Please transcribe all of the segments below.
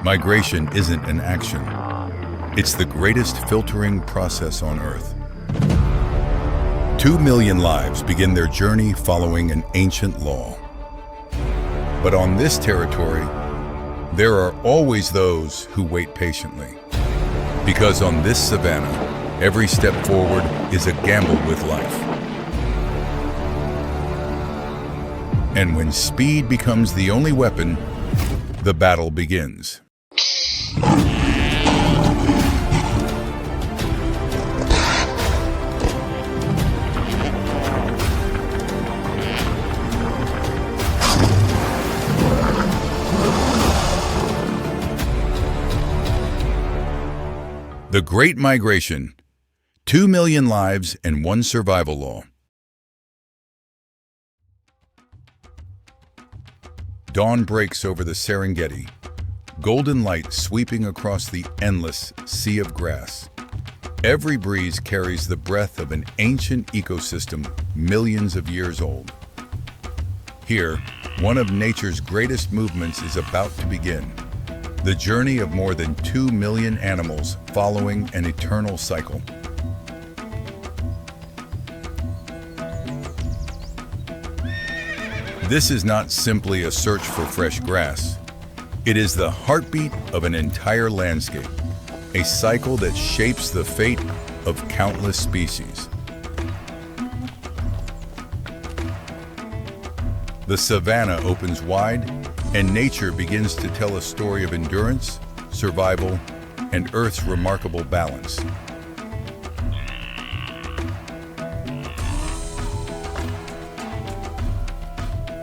Migration isn't an action. It's the greatest filtering process on Earth. 2 million lives begin their journey following an ancient law. But on this territory, there are always those who wait patiently. Because on this savanna, every step forward is a gamble with life. And when speed becomes the only weapon, the battle begins. The Great Migration, 2 million lives and one survival law. Dawn breaks over the Serengeti, golden light sweeping across the endless sea of grass. Every breeze carries the breath of an ancient ecosystem millions of years old. Here, one of nature's greatest movements is about to begin. The journey of more than 2 million animals following an eternal cycle. This is not simply a search for fresh grass. It is the heartbeat of an entire landscape, a cycle that shapes the fate of countless species. The savanna opens wide, and nature begins to tell a story of endurance, survival, and Earth's remarkable balance.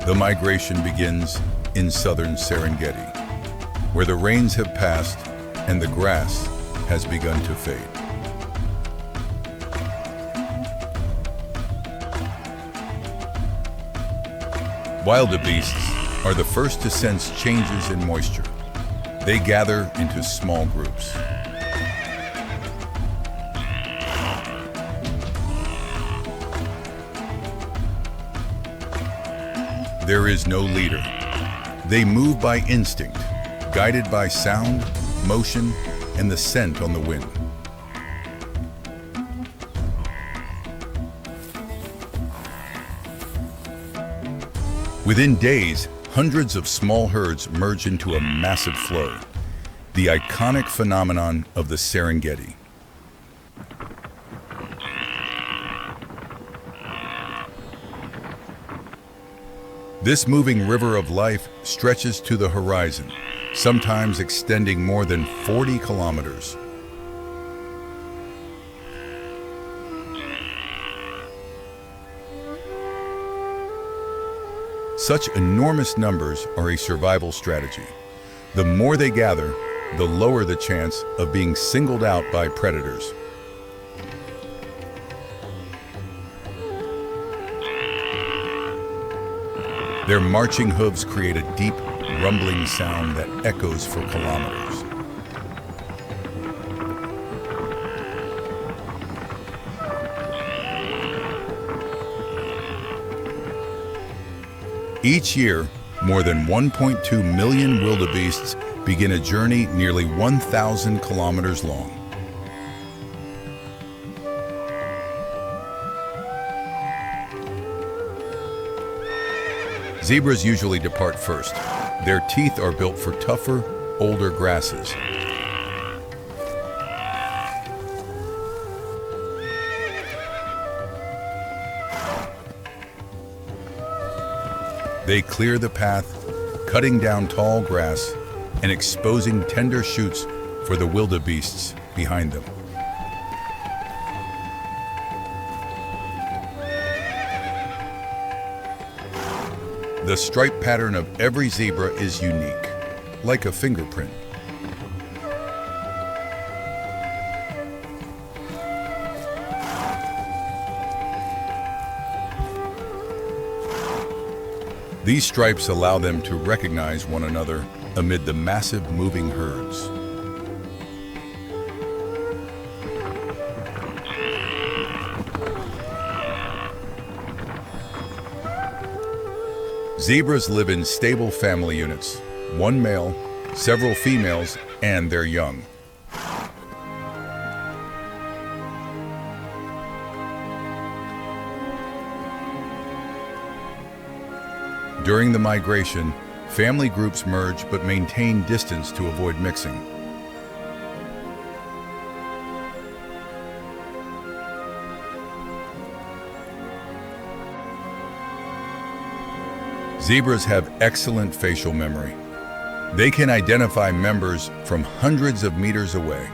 The migration begins in southern Serengeti, where the rains have passed and the grass has begun to fade. Wildebeests are the first to sense changes in moisture. They gather into small groups. There is no leader. They move by instinct, guided by sound, motion, and the scent on the wind. Within days, hundreds of small herds merge into a massive flow, the iconic phenomenon of the Serengeti. This moving river of life stretches to the horizon, sometimes extending more than 40 kilometers. Such enormous numbers are a survival strategy. The more they gather, the lower the chance of being singled out by predators. Their marching hooves create a deep, rumbling sound that echoes for kilometers. Each year, more than 1.2 million wildebeests begin a journey nearly 1,000 kilometers long. Zebras usually depart first. Their teeth are built for tougher, older grasses. They clear the path, cutting down tall grass and exposing tender shoots for the wildebeests behind them. The stripe pattern of every zebra is unique, like a fingerprint. These stripes allow them to recognize one another amid the massive moving herds. Zebras live in stable family units, one male several females and their young. During the migration, family groups merge but maintain distance to avoid mixing. Zebras have excellent facial memory. They can identify members from hundreds of meters away.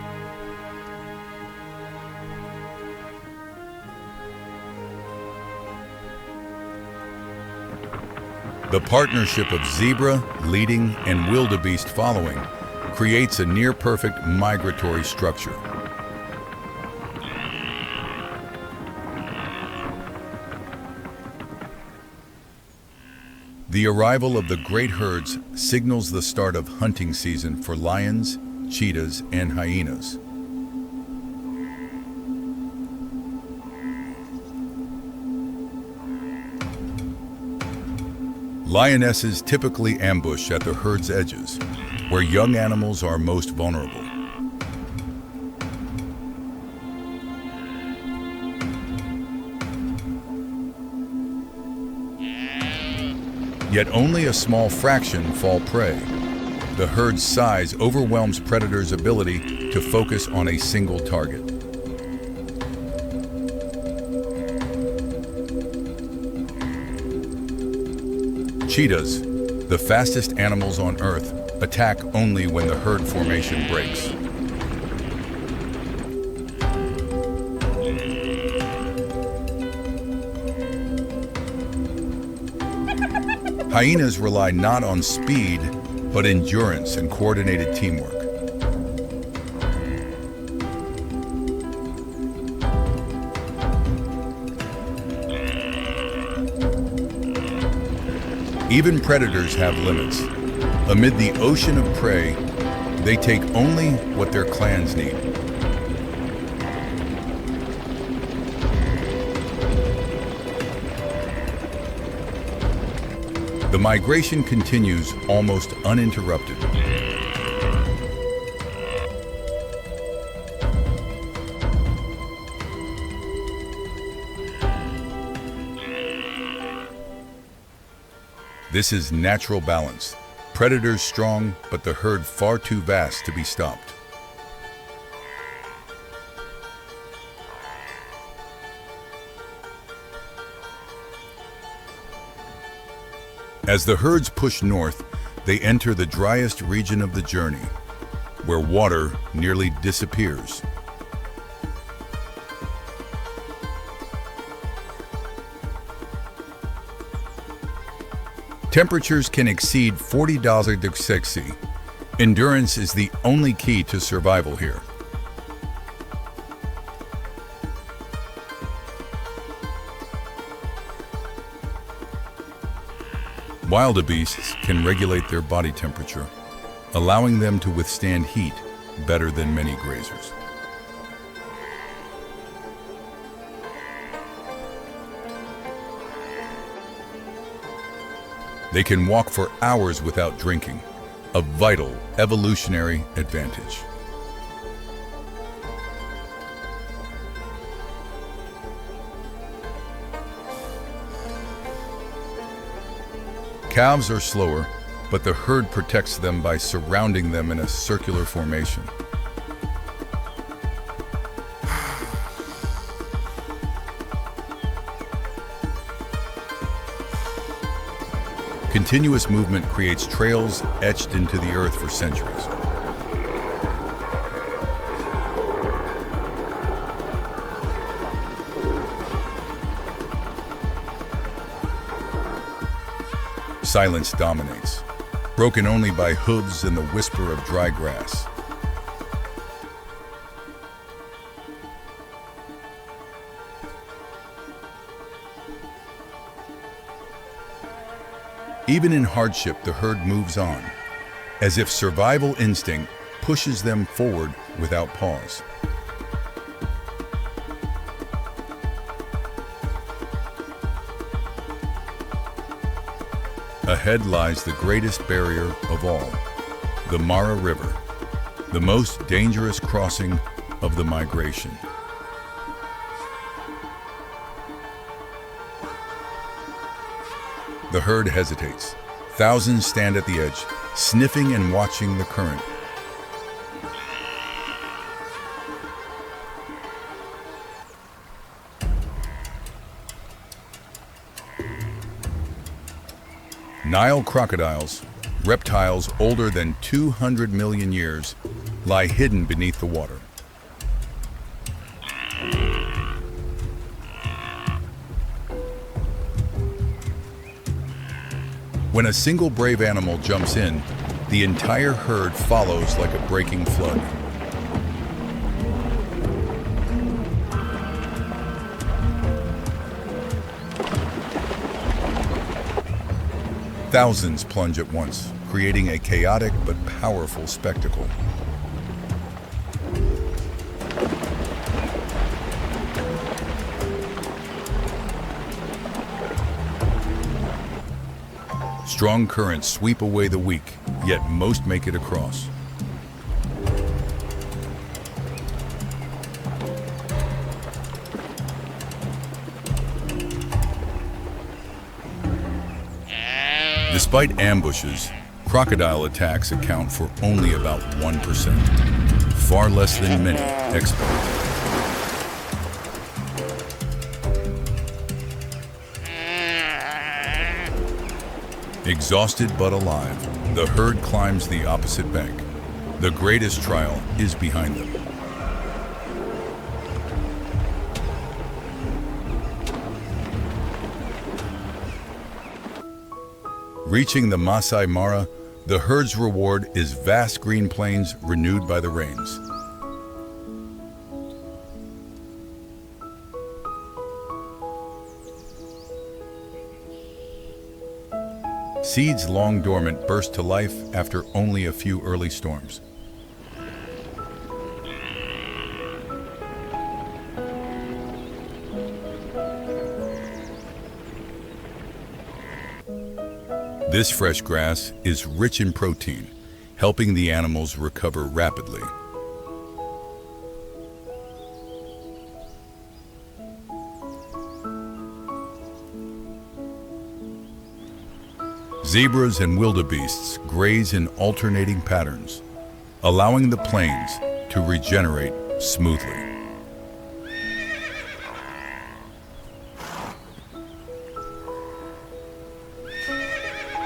The partnership of zebra leading and wildebeest following creates a near-perfect migratory structure. The arrival of the great herds signals the start of hunting season for lions, cheetahs, and hyenas. Lionesses typically ambush at the herd's edges, where young animals are most vulnerable. Yet only a small fraction fall prey. The herd's size overwhelms predators' ability to focus on a single target. Cheetahs, the fastest animals on Earth, attack only when the herd formation breaks. Hyenas rely not on speed, but endurance and coordinated teamwork. Even predators have limits. Amid the ocean of prey, they take only what their clans need. The migration continues almost uninterrupted. This is natural balance. Predators strong, but the herd far too vast to be stopped. As the herds push north, they enter the driest region of the journey, where water nearly disappears. Temperatures can exceed 40 degrees Celsius. Endurance is the only key to survival here. Wildebeests can regulate their body temperature, allowing them to withstand heat better than many grazers. They can walk for hours without drinking, a vital evolutionary advantage. Calves are slower, but the herd protects them by surrounding them in a circular formation. Continuous movement creates trails etched into the earth for centuries. Silence dominates, broken only by hooves and the whisper of dry grass. Even in hardship, the herd moves on, as if survival instinct pushes them forward without pause. Ahead lies the greatest barrier of all, the Mara River, the most dangerous crossing of the migration. The herd hesitates. Thousands stand at the edge, sniffing and watching the current. Nile crocodiles, reptiles older than 200 million years, lie hidden beneath the water. When a single brave animal jumps in, the entire herd follows like a breaking flood. Thousands plunge at once, creating a chaotic but powerful spectacle. Strong currents sweep away the weak, yet most make it across. Despite ambushes, crocodile attacks account for only about 1%, far less than many expect. Exhausted but alive, the herd climbs the opposite bank. The greatest trial is behind them. Reaching the Masai Mara, the herd's reward is vast green plains renewed by the rains. Seeds long dormant burst to life after only a few early storms. This fresh grass is rich in protein, helping the animals recover rapidly. Zebras and wildebeests graze in alternating patterns, allowing the plains to regenerate smoothly.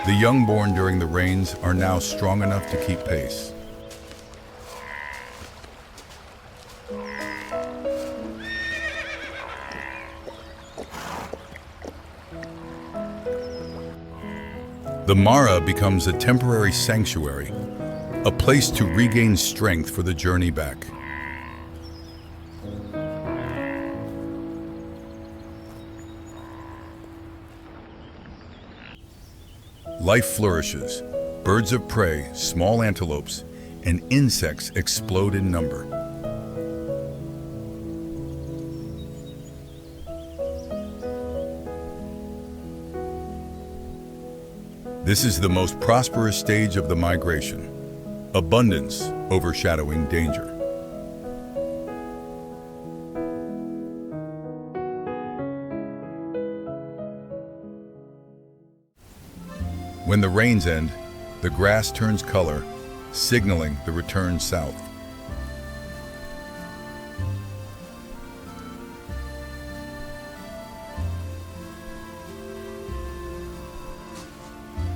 The young born during the rains are now strong enough to keep pace. The Mara becomes a temporary sanctuary, a place to regain strength for the journey back. Life flourishes. Birds of prey, small antelopes, and insects explode in number. This is the most prosperous stage of the migration, abundance overshadowing danger. When the rains end, the grass turns color, signaling the return south.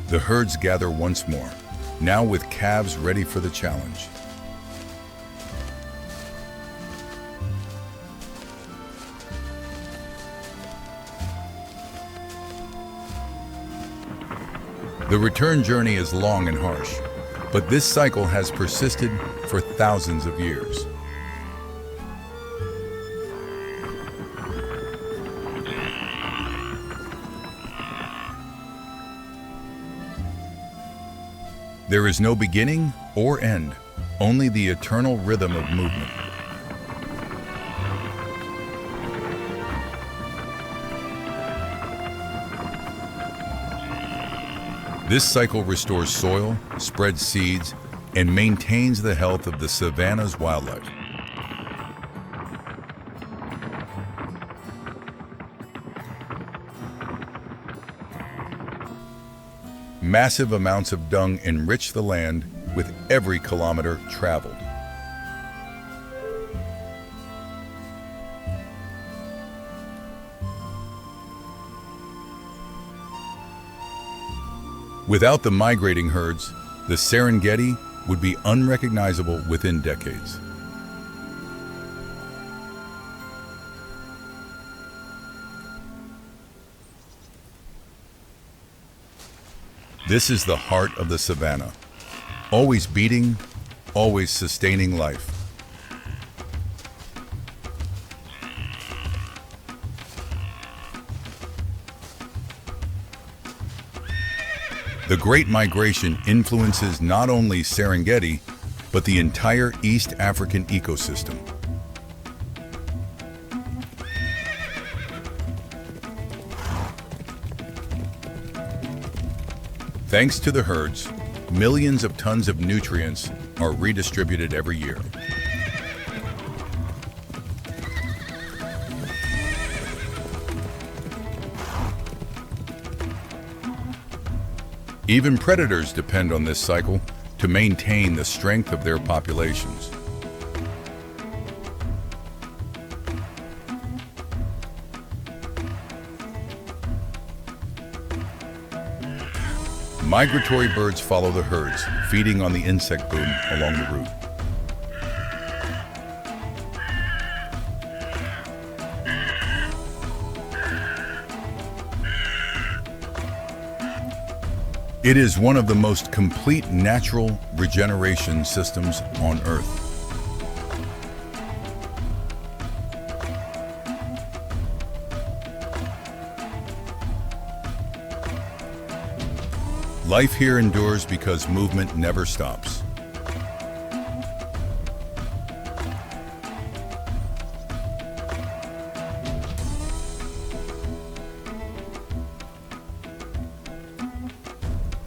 The herds gather once more, now with calves ready for the challenge. The return journey is long and harsh, but this cycle has persisted for thousands of years. There is no beginning or end, only the eternal rhythm of movement. This cycle restores soil, spreads seeds, and maintains the health of the savanna's wildlife. Massive amounts of dung enrich the land with every kilometer traveled. Without the migrating herds, the Serengeti would be unrecognizable within decades. This is the heart of the savanna, always beating, always sustaining life. The Great Migration influences not only Serengeti, but the entire East African ecosystem. Thanks to the herds, millions of tons of nutrients are redistributed every year. Even predators depend on this cycle to maintain the strength of their populations. Migratory birds follow the herds, feeding on the insect boom along the route. It is one of the most complete natural regeneration systems on Earth. Life here endures because movement never stops.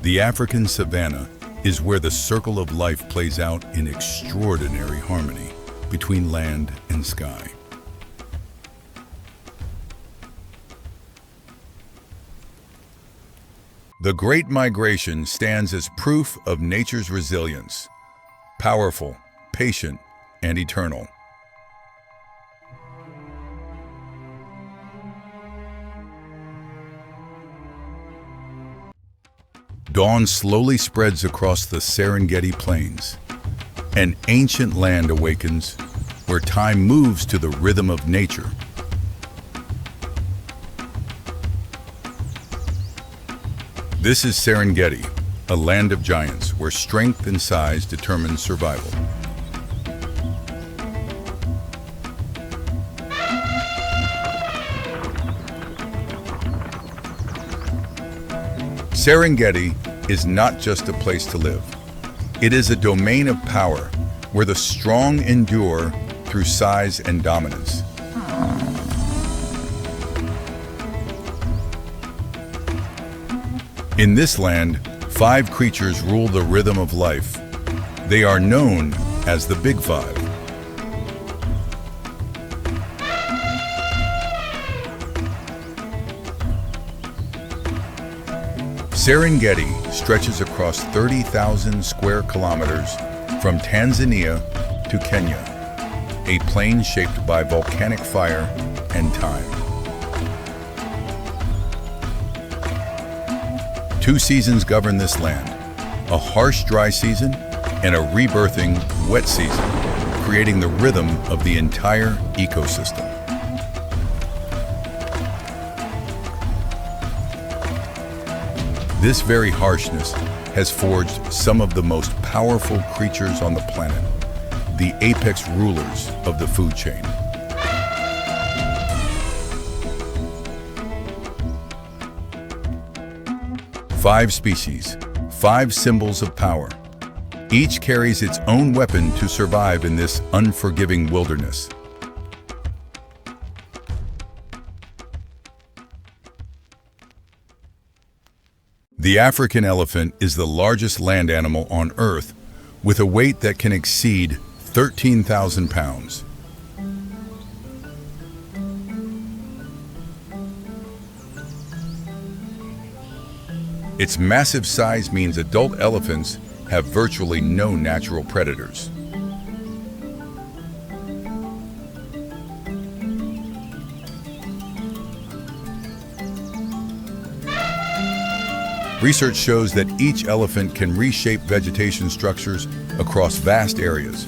The African savanna is where the circle of life plays out in extraordinary harmony between land and sky. The Great Migration stands as proof of nature's resilience, powerful, patient, and eternal. Dawn slowly spreads across the Serengeti Plains. An ancient land awakens where time moves to the rhythm of nature. This is Serengeti, a land of giants where strength and size determine survival. Serengeti is not just a place to live. It is a domain of power where the strong endure through size and dominance. In this land, 5 creatures rule the rhythm of life. They are known as the Big Five. Serengeti stretches across 30,000 square kilometers from Tanzania to Kenya, a plain shaped by volcanic fire and time. 2 seasons govern this land, a harsh dry season and a rebirthing wet season, creating the rhythm of the entire ecosystem. This very harshness has forged some of the most powerful creatures on the planet, the apex rulers of the food chain. Five species, 5 symbols of power. Each carries its own weapon to survive in this unforgiving wilderness. The African elephant is the largest land animal on Earth, with a weight that can exceed 13,000 pounds. Its massive size means adult elephants have virtually no natural predators. Research shows that each elephant can reshape vegetation structures across vast areas.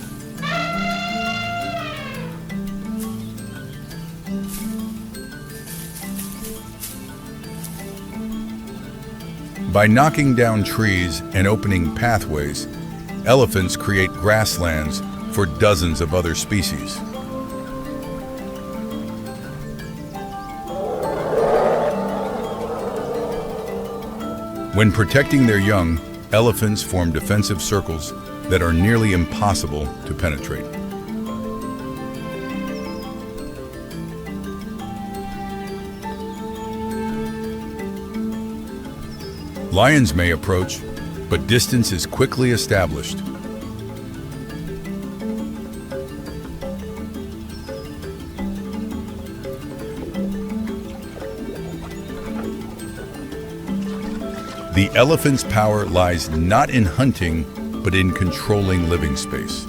By knocking down trees and opening pathways, elephants create grasslands for dozens of other species. When protecting their young, elephants form defensive circles that are nearly impossible to penetrate. Lions may approach, but distance is quickly established. The elephant's power lies not in hunting, but in controlling living space.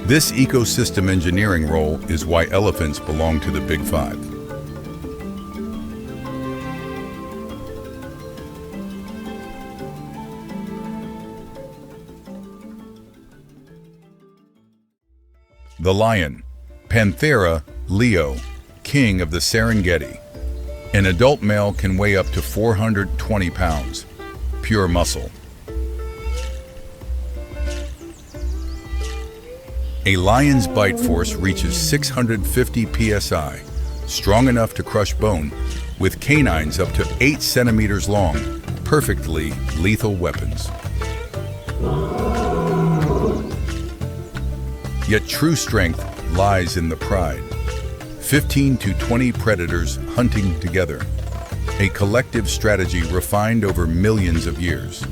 This ecosystem engineering role is why elephants belong to the Big Five. The lion, Panthera leo, king of the Serengeti. An adult male can weigh up to 420 pounds, pure muscle. A lion's bite force reaches 650 psi, strong enough to crush bone, with canines up to 8 centimeters long, perfectly lethal weapons. Yet true strength lies in the pride. 15 to 20 predators hunting together, a collective strategy refined over millions of years.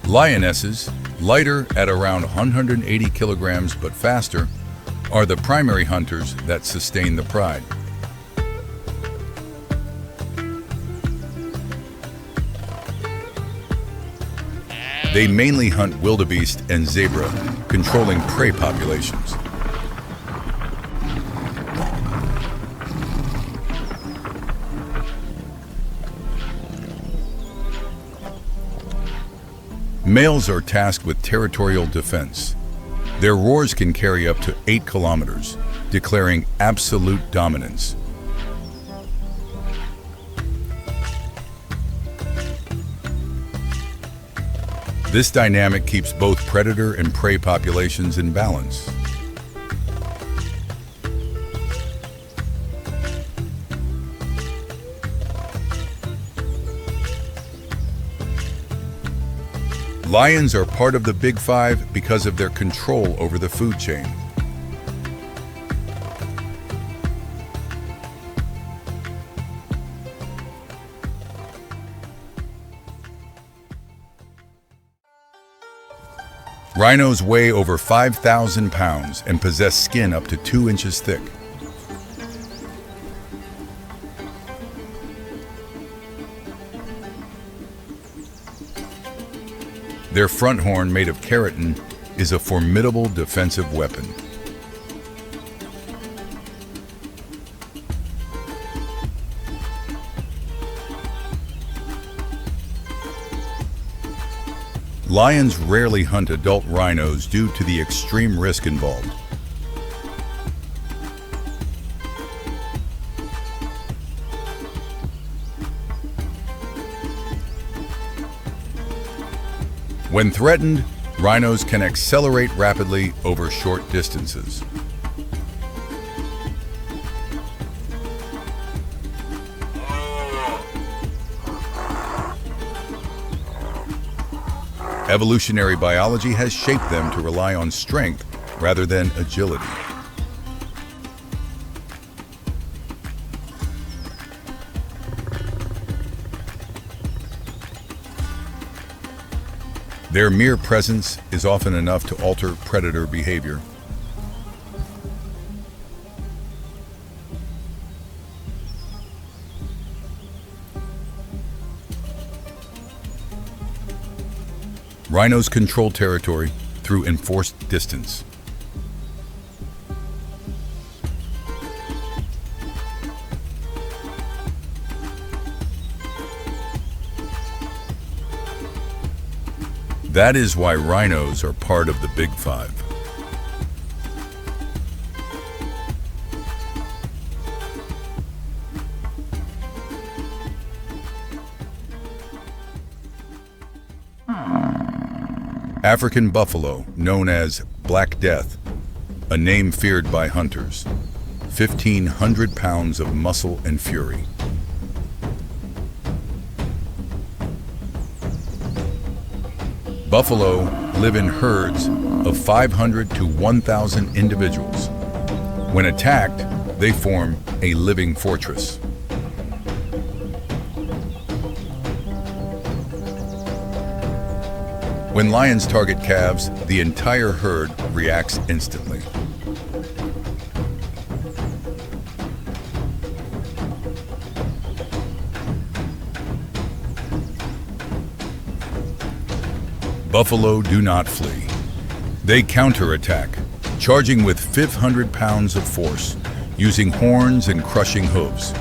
Lionesses, lighter at around 180 kilograms but faster, are the primary hunters that sustain the pride. They mainly hunt wildebeest and zebra, controlling prey populations. Males are tasked with territorial defense. Their roars can carry up to 8 kilometers, declaring absolute dominance. This dynamic keeps both predator and prey populations in balance. Lions are part of the Big Five because of their control over the food chain. Rhinos weigh over 5,000 pounds and possess skin up to 2 inches thick. Their front horn, made of keratin, is a formidable defensive weapon. Lions rarely hunt adult rhinos due to the extreme risk involved. When threatened, rhinos can accelerate rapidly over short distances. Evolutionary biology has shaped them to rely on strength rather than agility. Their mere presence is often enough to alter predator behavior. Rhinos control territory through enforced distance. That is why rhinos are part of the Big Five. African buffalo, known as Black Death, a name feared by hunters. 1,500 pounds of muscle and fury. Buffalo live in herds of 500 to 1,000 individuals. When attacked, they form a living fortress. When lions target calves, the entire herd reacts instantly. Buffalo do not flee. They counterattack, charging with 500 pounds of force, using horns and crushing hooves.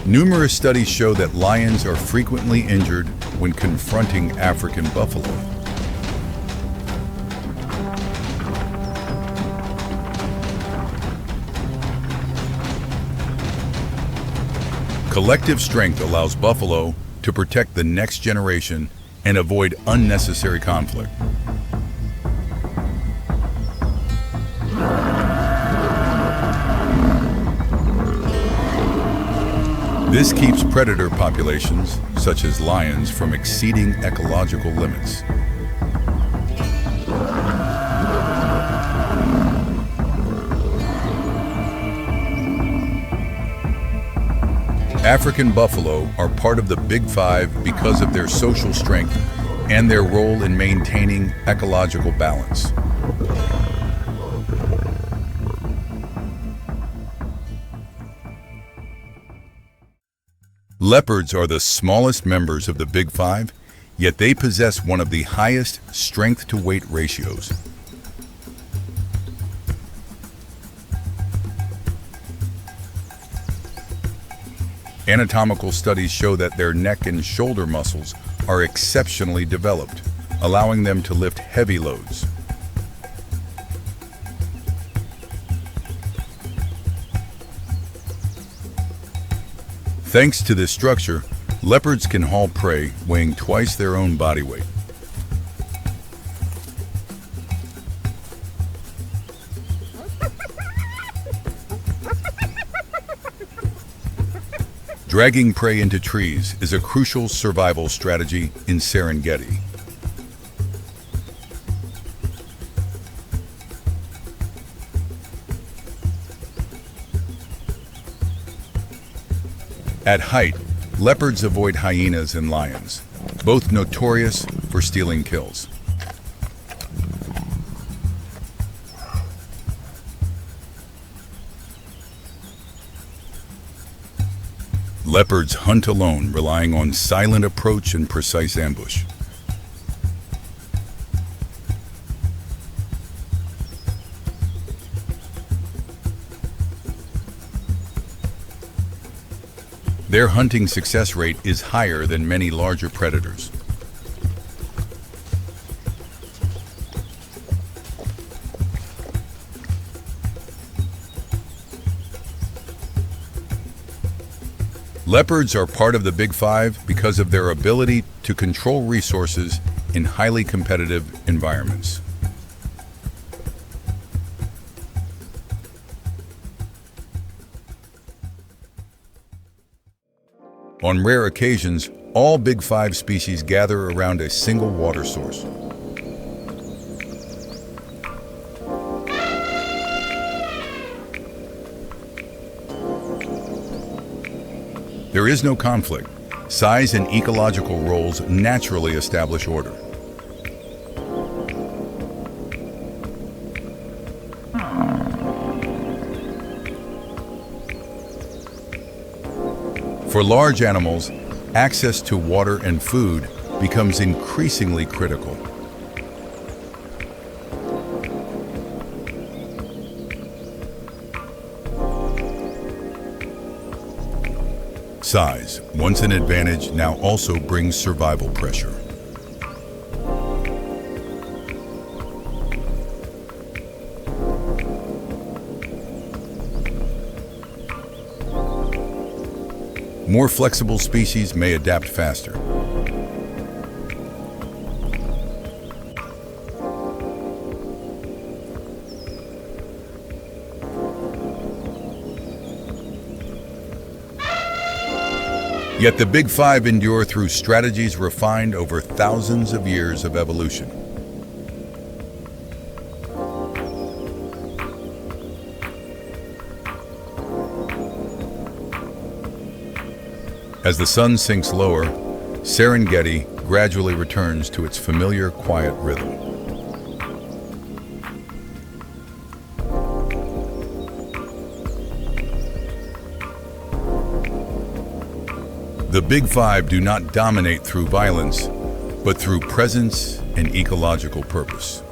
Numerous studies show that lions are frequently injured when confronting African buffalo. Collective strength allows buffalo to protect the next generation and avoid unnecessary conflict. This keeps predator populations, such as lions, from exceeding ecological limits. African buffalo are part of the Big Five because of their social strength and their role in maintaining ecological balance. Leopards are the smallest members of the Big Five, yet they possess one of the highest strength-to-weight ratios. Anatomical studies show that their neck and shoulder muscles are exceptionally developed, allowing them to lift heavy loads. Thanks to this structure, leopards can haul prey weighing twice their own body weight. Dragging prey into trees is a crucial survival strategy in Serengeti. At height, leopards avoid hyenas and lions, both notorious for stealing kills. Leopards hunt alone, relying on silent approach and precise ambush. Their hunting success rate is higher than many larger predators. Leopards are part of the Big Five because of their ability to control resources in highly competitive environments. On rare occasions, All big five species gather around a single water source. There is no conflict. Size and ecological roles naturally establish order. For large animals, access to water and food becomes increasingly critical. Size, once an advantage, now also brings survival pressure. More flexible species may adapt faster. Yet the big five endure through strategies refined over thousands of years of evolution. As the sun sinks lower, Serengeti gradually returns to its familiar quiet rhythm. The big five do not dominate through violence, but through presence and ecological purpose.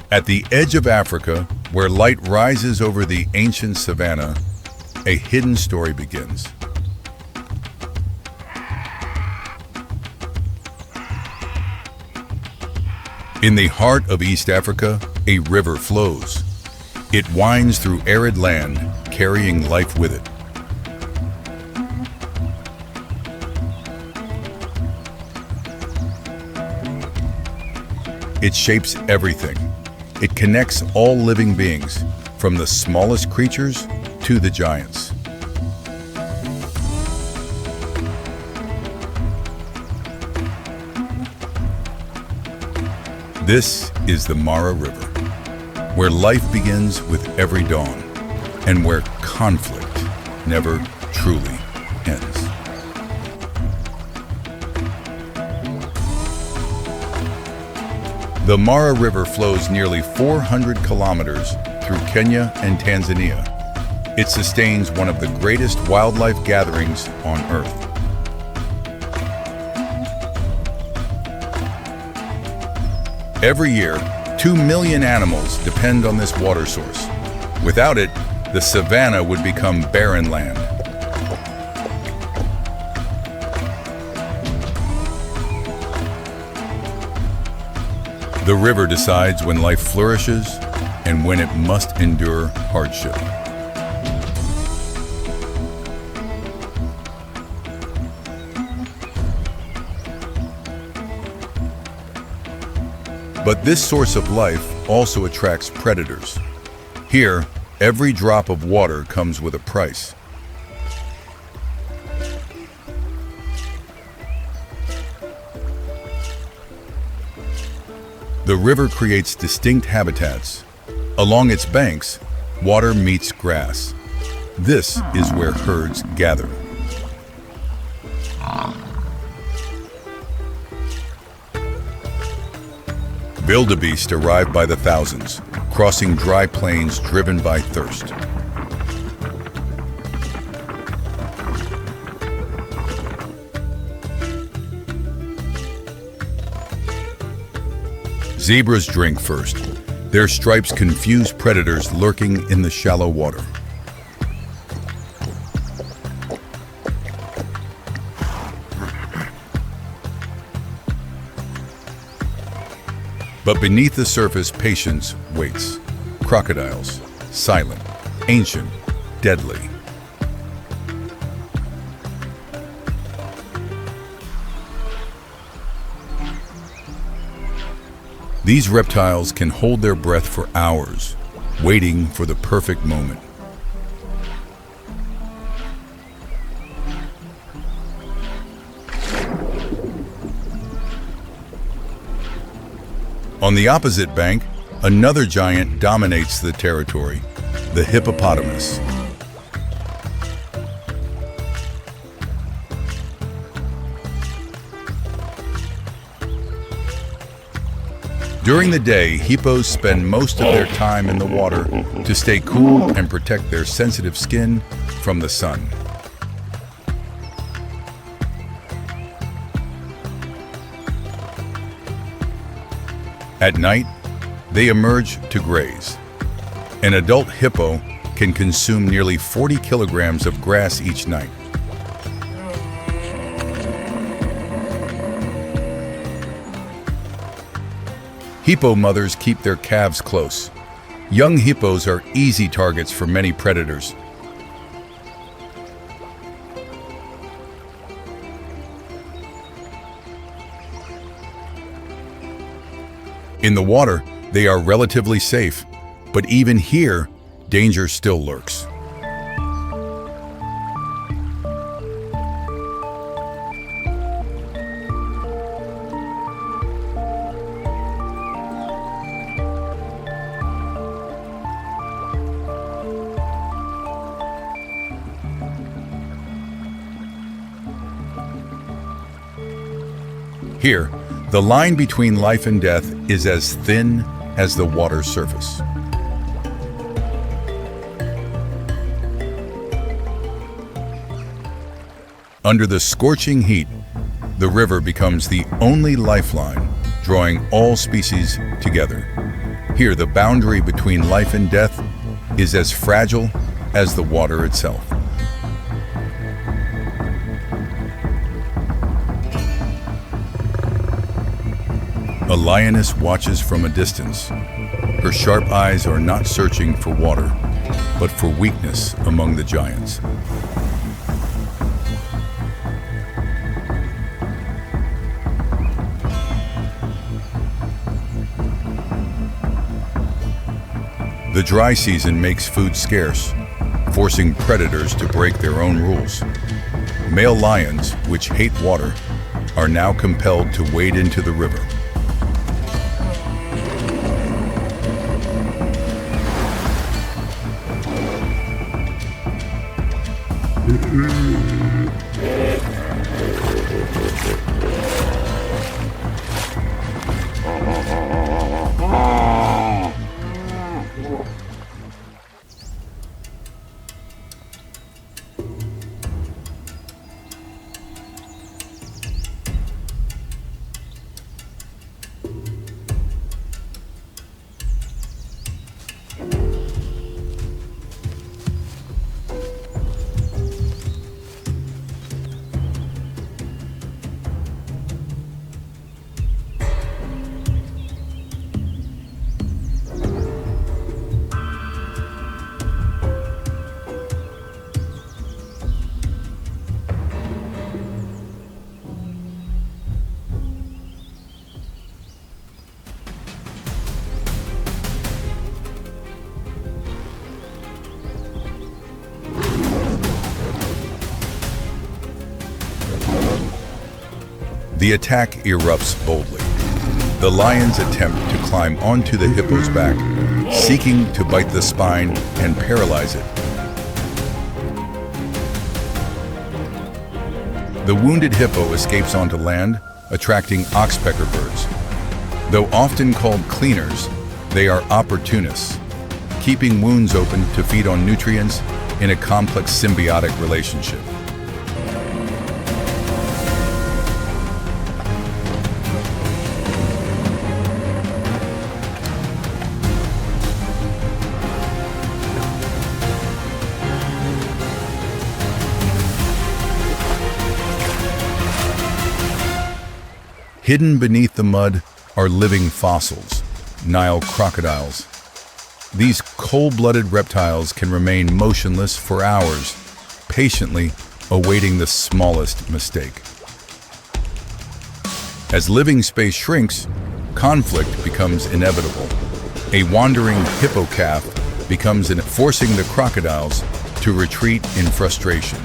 At the edge of Africa, where light rises over the ancient savanna, a hidden story begins. In the heart of East Africa, a river flows. It winds through arid land, carrying life with it. It shapes everything. It connects all living beings, from the smallest creatures to the giants. This is the Mara River, where life begins with every dawn, and where conflict never truly ends. The Mara River flows nearly 400 kilometers through Kenya and Tanzania. It sustains one of the greatest wildlife gatherings on Earth. Every year, 2 million animals depend on this water source. Without it, the savanna would become barren land. The river decides when life flourishes and when it must endure hardship. But this source of life also attracts predators. Here, every drop of water comes with a price. The river creates distinct habitats. Along its banks, water meets grass. This is where herds gather. Wildebeest arrive by the thousands, crossing dry plains driven by thirst. Zebras drink first. Their stripes confuse predators lurking in the shallow water. But beneath the surface, patience waits. Crocodiles, silent, ancient, deadly. These reptiles can hold their breath for hours, waiting for the perfect moment. On the opposite bank, another giant dominates the territory, the hippopotamus. During the day, hippos spend most of their time in the water to stay cool and protect their sensitive skin from the sun. At night, they emerge to graze. An adult hippo can consume nearly 40 kilograms of grass each night. Hippo mothers keep their calves close. Young hippos are easy targets for many predators. In the water, they are relatively safe, but even here, danger still lurks. Here, the line between life and death is as thin as the water's surface. Under the scorching heat, the river becomes the only lifeline, drawing all species together. Here, the boundary between life and death is as fragile as the water itself. A lioness watches from a distance. Her sharp eyes are not searching for water, but for weakness among the giants. The dry season makes food scarce, forcing predators to break their own rules. Male lions, which hate water, are now compelled to wade into the river. The attack erupts boldly. The lions attempt to climb onto the hippo's back, seeking to bite the spine and paralyze it. The wounded hippo escapes onto land, attracting oxpecker birds. Though often called cleaners, they are opportunists, keeping wounds open to feed on nutrients in a complex symbiotic relationship. Hidden beneath the mud are living fossils, Nile crocodiles. These cold-blooded reptiles can remain motionless for hours, patiently awaiting the smallest mistake. As living space shrinks, conflict becomes inevitable. A wandering hippo calf becomes forcing the crocodiles to retreat in frustration.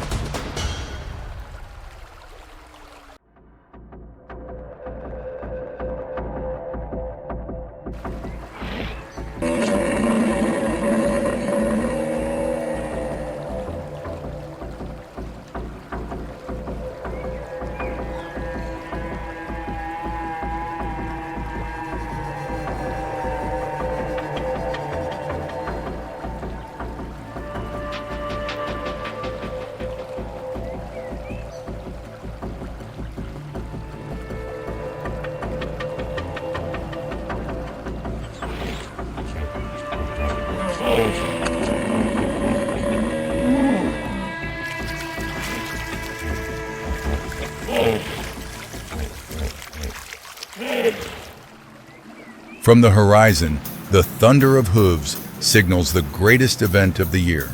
From the horizon, the thunder of hooves signals the greatest event of the year.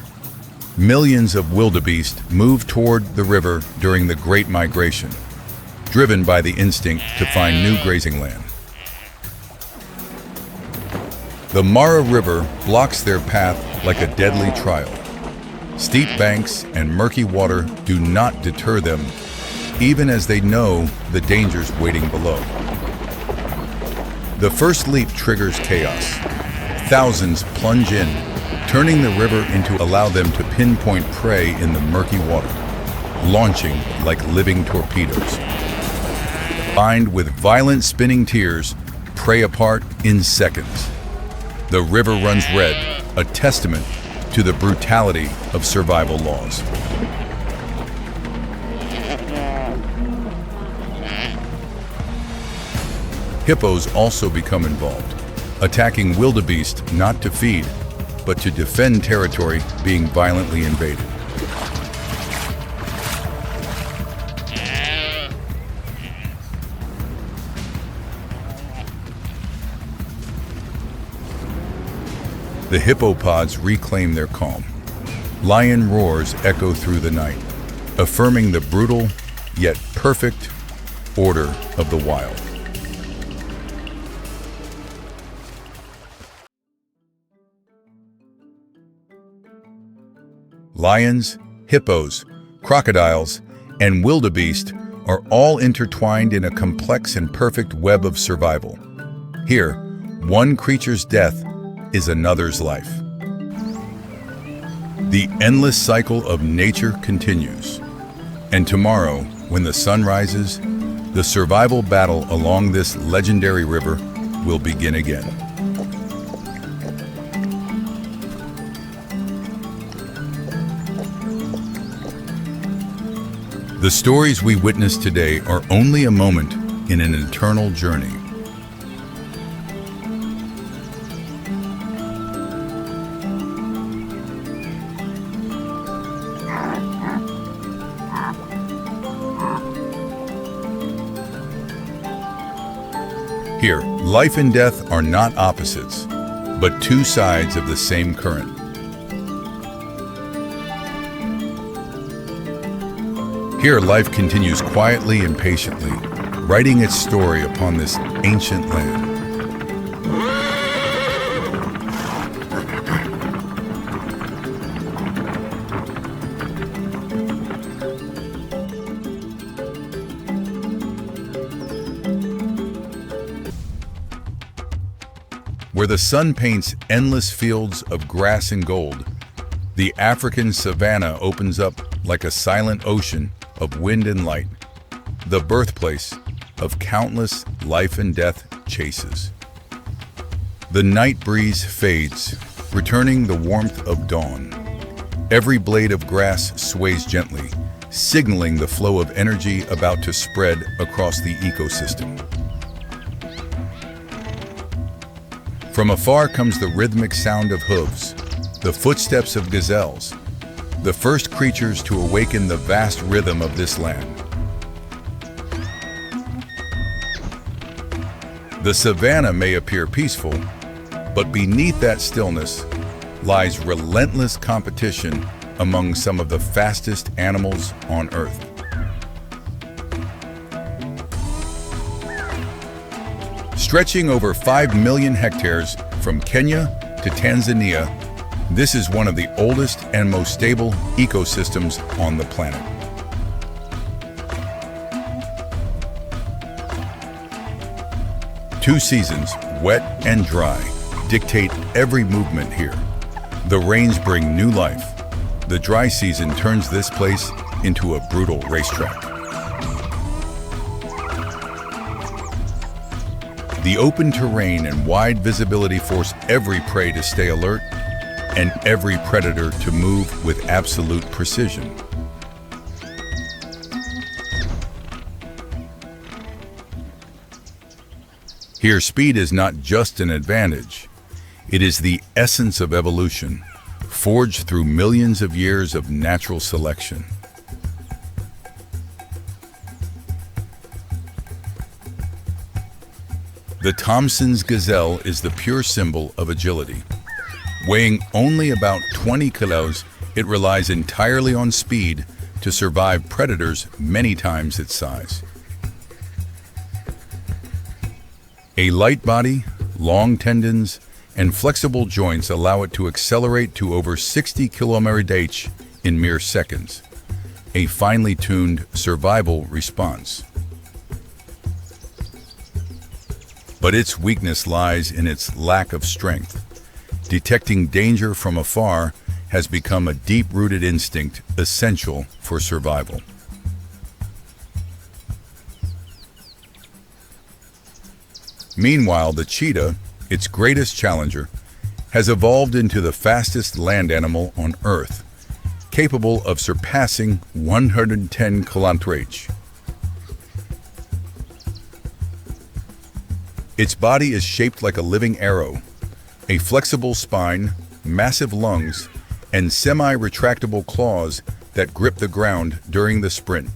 Millions of wildebeest move toward the river during the Great Migration, driven by the instinct to find new grazing land. The Mara River blocks their path like a deadly trial. Steep banks and murky water do not deter them, even as they know the dangers waiting below. The first leap triggers chaos. Thousands plunge in, turning the river into allow them to pinpoint prey in the murky water, launching like living torpedoes. Combined with violent spinning tiers, prey apart in seconds. The river runs red, a testament to the brutality of survival laws. Hippos also become involved, attacking wildebeest not to feed, but to defend territory being violently invaded. The hippopods reclaim their calm. Lion roars echo through the night, affirming the brutal yet perfect order of the wild. Lions, hippos, crocodiles, and wildebeest are all intertwined in a complex and perfect web of survival. Here, one creature's death is another's life. The endless cycle of nature continues. And tomorrow, when the sun rises, the survival battle along this legendary river will begin again. The stories we witness today are only a moment in an eternal journey. Here, life and death are not opposites, but two sides of the same current. Here, life continues quietly and patiently, writing its story upon this ancient land. Where the sun paints endless fields of grass and gold, the African savanna opens up like a silent ocean of wind and light, the birthplace of countless life and death chases. The night breeze fades, returning the warmth of dawn. Every blade of grass sways gently, signaling the flow of energy about to spread across the ecosystem. From afar comes the rhythmic sound of hooves, the footsteps of gazelles, the first creatures to awaken the vast rhythm of this land. The savanna may appear peaceful, but beneath that stillness lies relentless competition among some of the fastest animals on Earth. Stretching over 5 million hectares from Kenya to Tanzania, this is one of the oldest and most stable ecosystems on the planet. Two seasons, wet and dry, dictate every movement here. The rains bring new life. The dry season turns this place into a brutal racetrack. The open terrain and wide visibility force every prey to stay alert and every predator to move with absolute precision. Here, speed is not just an advantage. It is the essence of evolution, forged through millions of years of natural selection. The Thomson's gazelle is the pure symbol of agility. Weighing only about 20 kilos, it relies entirely on speed to survive predators many times its size. A light body, long tendons, and flexible joints allow it to accelerate to over 60 km/h in mere seconds, a finely tuned survival response. But its weakness lies in its lack of strength. Detecting danger from afar has become a deep-rooted instinct essential for survival. Meanwhile, the cheetah, its greatest challenger, has evolved into the fastest land animal on Earth, capable of surpassing 110 km/h. Its body is shaped like a living arrow, a flexible spine, massive lungs, and semi-retractable claws that grip the ground during the sprint.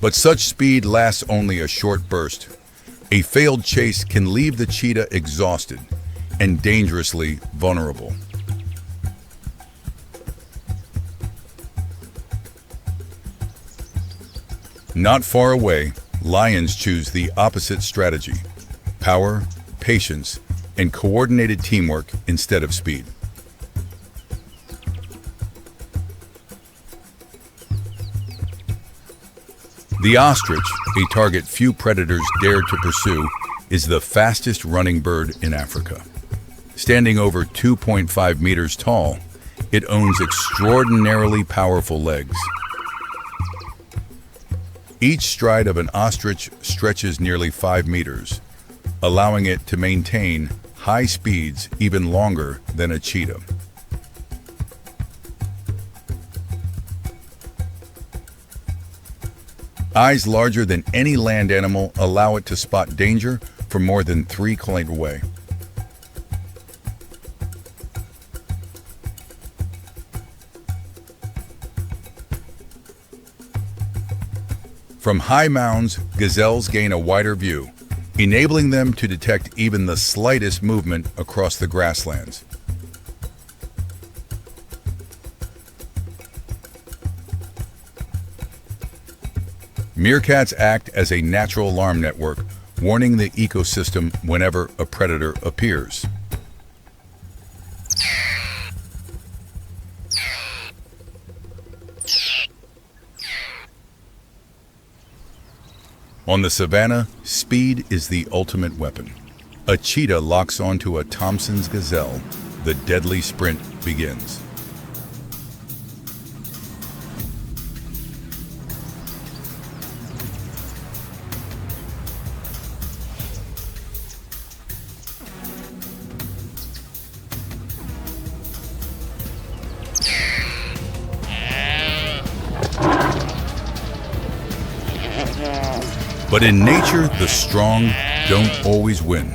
But such speed lasts only a short burst. A failed chase can leave the cheetah exhausted and dangerously vulnerable. Not far away, lions choose the opposite strategy: power, patience, and coordinated teamwork instead of speed. The ostrich, a target few predators dare to pursue, is the fastest running bird in Africa. Standing over 2.5 meters tall, it owns extraordinarily powerful legs. Each stride of an ostrich stretches nearly 5 meters, allowing it to maintain high speeds even longer than a cheetah. Eyes larger than any land animal allow it to spot danger from more than 3 kilometers away. From high mounds, gazelles gain a wider view, enabling them to detect even the slightest movement across the grasslands. Meerkats act as a natural alarm network, warning the ecosystem whenever a predator appears. On the savannah, speed is the ultimate weapon. A cheetah locks onto a Thomson's gazelle. The deadly sprint begins. But in nature, the strong don't always win.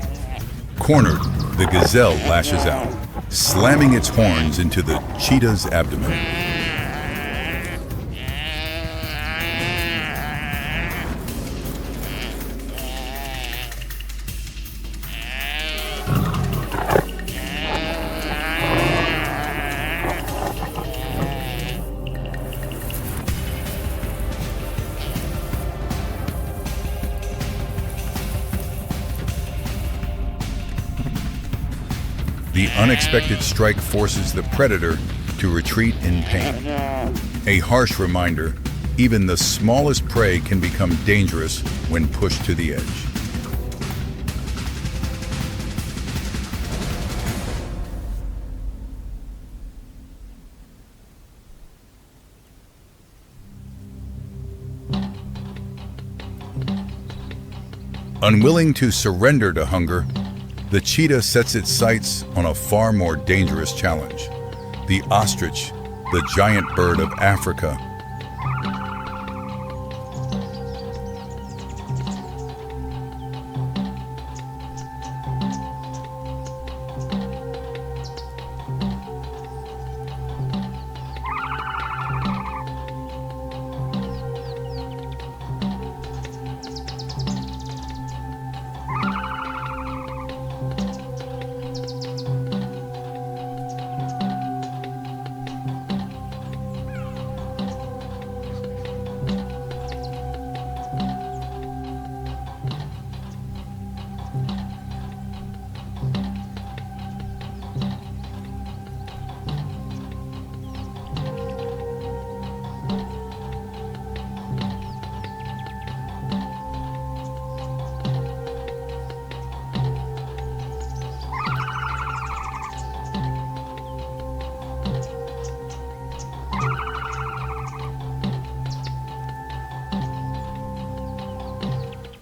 Cornered, the gazelle lashes out, slamming its horns into the cheetah's abdomen. The unexpected strike forces the predator to retreat in pain. A harsh reminder, even the smallest prey can become dangerous when pushed to the edge. Unwilling to surrender to hunger, the cheetah sets its sights on a far more dangerous challenge: the ostrich, the giant bird of Africa.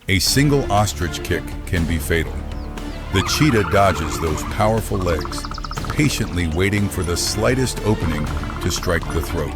A single ostrich kick can be fatal. The cheetah dodges those powerful legs, patiently waiting for the slightest opening to strike the throat.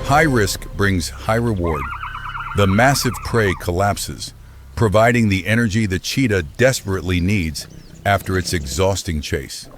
High risk brings high reward. The massive prey collapses, providing the energy the cheetah desperately needs after its exhausting chase.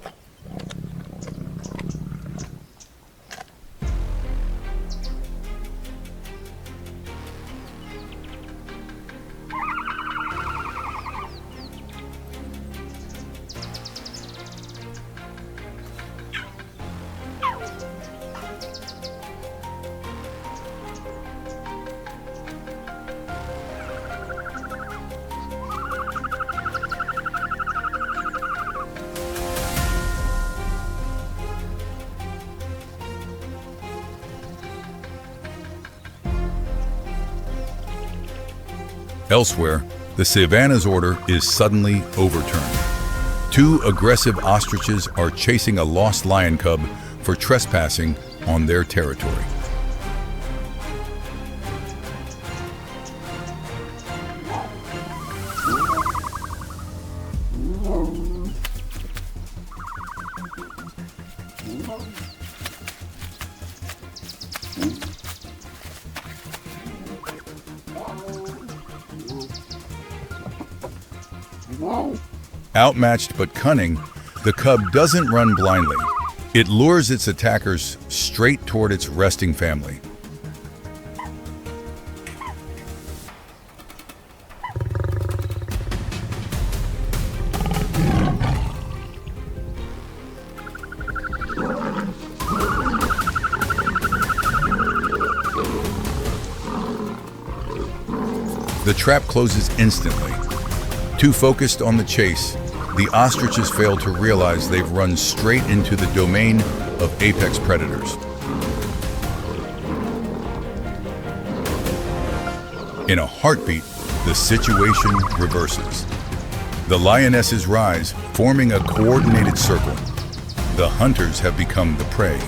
Elsewhere, the savanna's order is suddenly overturned. Two aggressive ostriches are chasing a lost lion cub for trespassing on their territory. Outmatched but cunning, the cub doesn't run blindly. It lures its attackers straight toward its resting family. The trap closes instantly. Too focused on the chase, the ostriches fail to realize they've run straight into the domain of apex predators. In a heartbeat, the situation reverses. The lionesses rise, forming a coordinated circle. The hunters have become the prey.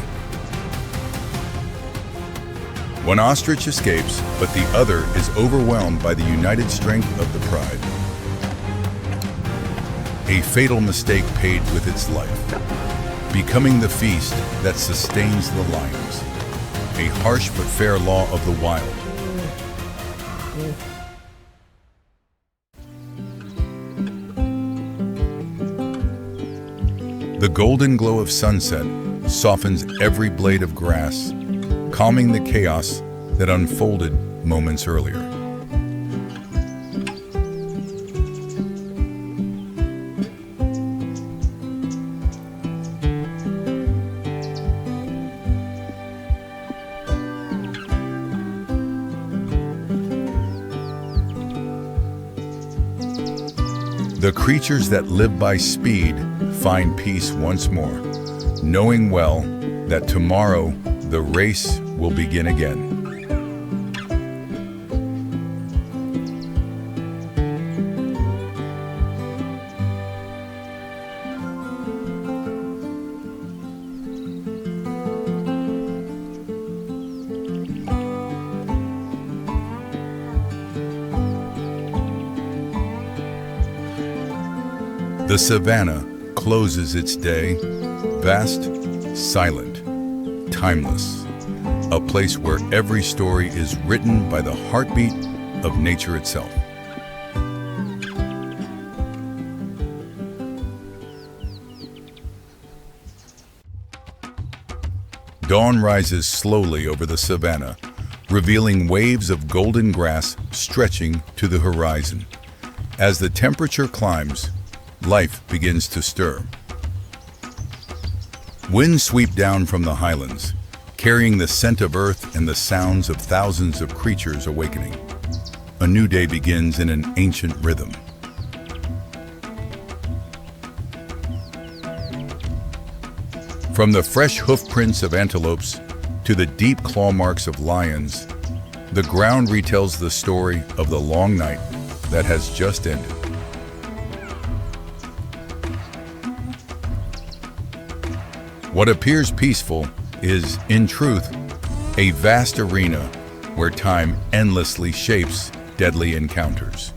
One ostrich escapes, but the other is overwhelmed by the united strength of the pride. A fatal mistake paid with its life, becoming the feast that sustains the lions. A harsh but fair law of the wild. The golden glow of sunset softens every blade of grass, calming the chaos that unfolded moments earlier. The creatures that live by speed find peace once more, knowing well that tomorrow the race will begin again. The savanna closes its day, vast, silent, timeless, a place where every story is written by the heartbeat of nature itself. Dawn rises slowly over the savanna, revealing waves of golden grass stretching to the horizon. As the temperature climbs, life begins to stir. Winds sweep down from the highlands, carrying the scent of earth and the sounds of thousands of creatures awakening. A new day begins in an ancient rhythm. From the fresh hoof prints of antelopes to the deep claw marks of lions, the ground retells the story of the long night that has just ended. What appears peaceful is, in truth, a vast arena where time endlessly shapes deadly encounters.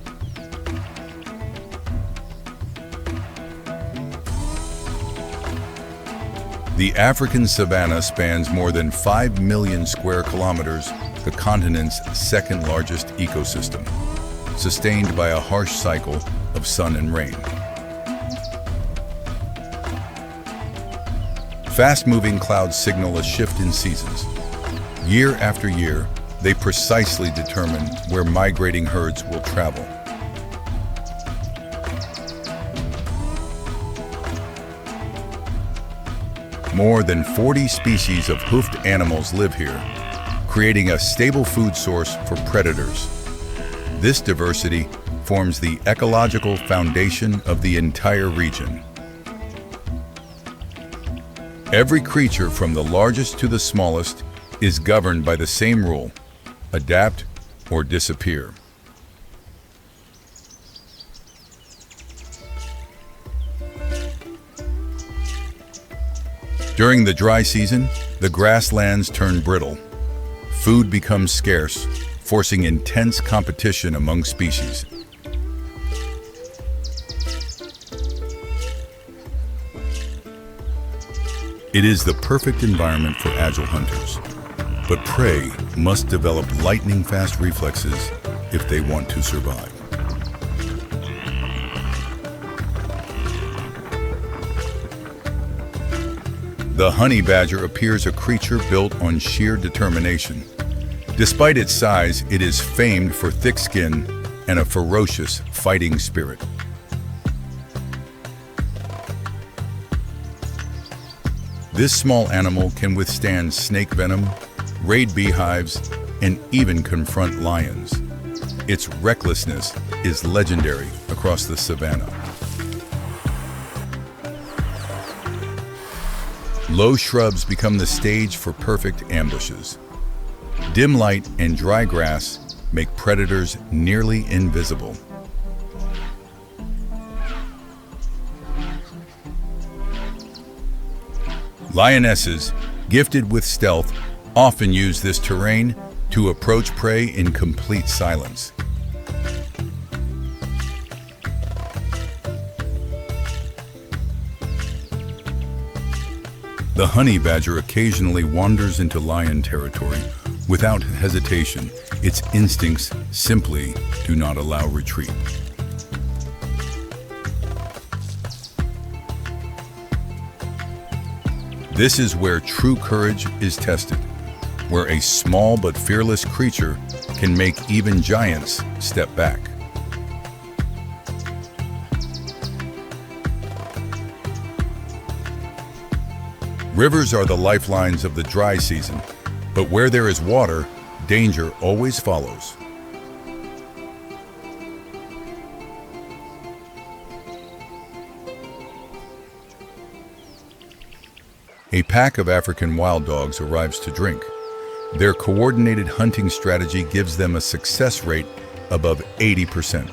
The African savanna spans more than 5 million square kilometers, the continent's second largest ecosystem, sustained by a harsh cycle of sun and rain. Fast-moving clouds signal a shift in seasons. Year after year, they precisely determine where migrating herds will travel. More than 40 species of hoofed animals live here, creating a stable food source for predators. This diversity forms the ecological foundation of the entire region. Every creature, from the largest to the smallest, is governed by the same rule: adapt or disappear. During the dry season, the grasslands turn brittle. Food becomes scarce, forcing intense competition among species. It is the perfect environment for agile hunters, but prey must develop lightning-fast reflexes if they want to survive. The honey badger appears a creature built on sheer determination. Despite its size, it is famed for thick skin and a ferocious fighting spirit. This small animal can withstand snake venom, raid beehives, and even confront lions. Its recklessness is legendary across the savanna. Low shrubs become the stage for perfect ambushes. Dim light and dry grass make predators nearly invisible. Lionesses, gifted with stealth, often use this terrain to approach prey in complete silence. The honey badger occasionally wanders into lion territory without hesitation. Its instincts simply do not allow retreat. This is where true courage is tested, where a small but fearless creature can make even giants step back. Rivers are the lifelines of the dry season, but where there is water, danger always follows. A pack of African wild dogs arrives to drink. Their coordinated hunting strategy gives them a success rate above 80%.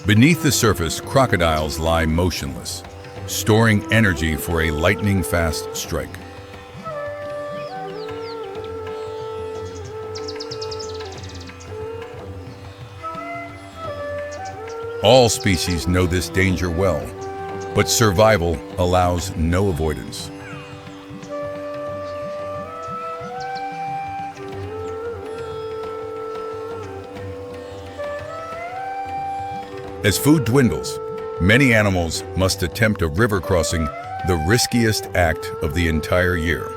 Beneath the surface, crocodiles lie motionless, storing energy for a lightning-fast strike. All species know this danger well, but survival allows no avoidance. As food dwindles, many animals must attempt a river crossing, the riskiest act of the entire year.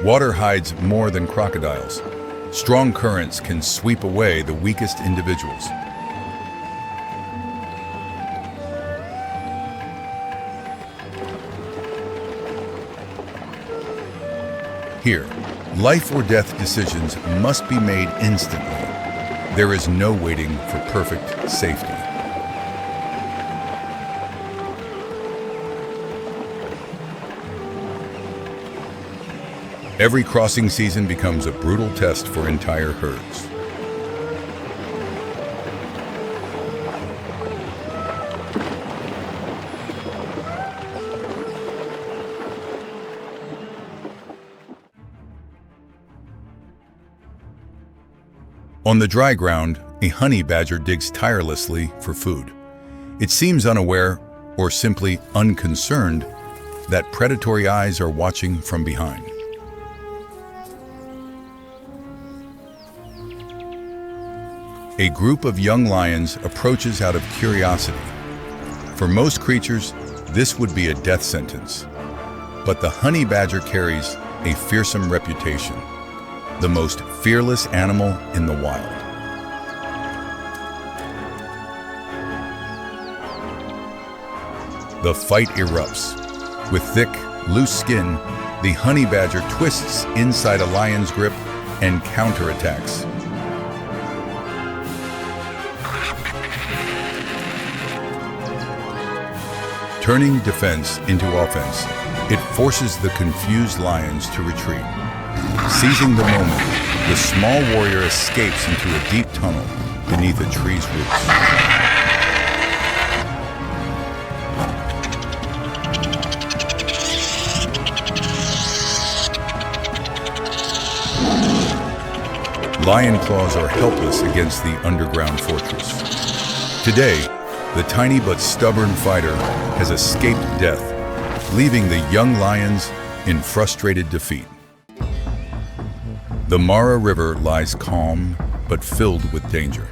Water hides more than crocodiles. Strong currents can sweep away the weakest individuals. Here, life or death decisions must be made instantly. There is no waiting for perfect safety. Every crossing season becomes a brutal test for entire herds. On the dry ground, a honey badger digs tirelessly for food. It seems unaware, or simply unconcerned, that predatory eyes are watching from behind. A group of young lions approaches out of curiosity. For most creatures, this would be a death sentence. But the honey badger carries a fearsome reputation, the most fearless animal in the wild. The fight erupts. With thick, loose skin, the honey badger twists inside a lion's grip and counterattacks. Turning defense into offense, it forces the confused lions to retreat. Seizing the moment, the small warrior escapes into a deep tunnel beneath a tree's roots. Lion claws are helpless against the underground fortress. Today, the tiny but stubborn fighter has escaped death, leaving the young lions in frustrated defeat. The Mara River lies calm but filled with danger.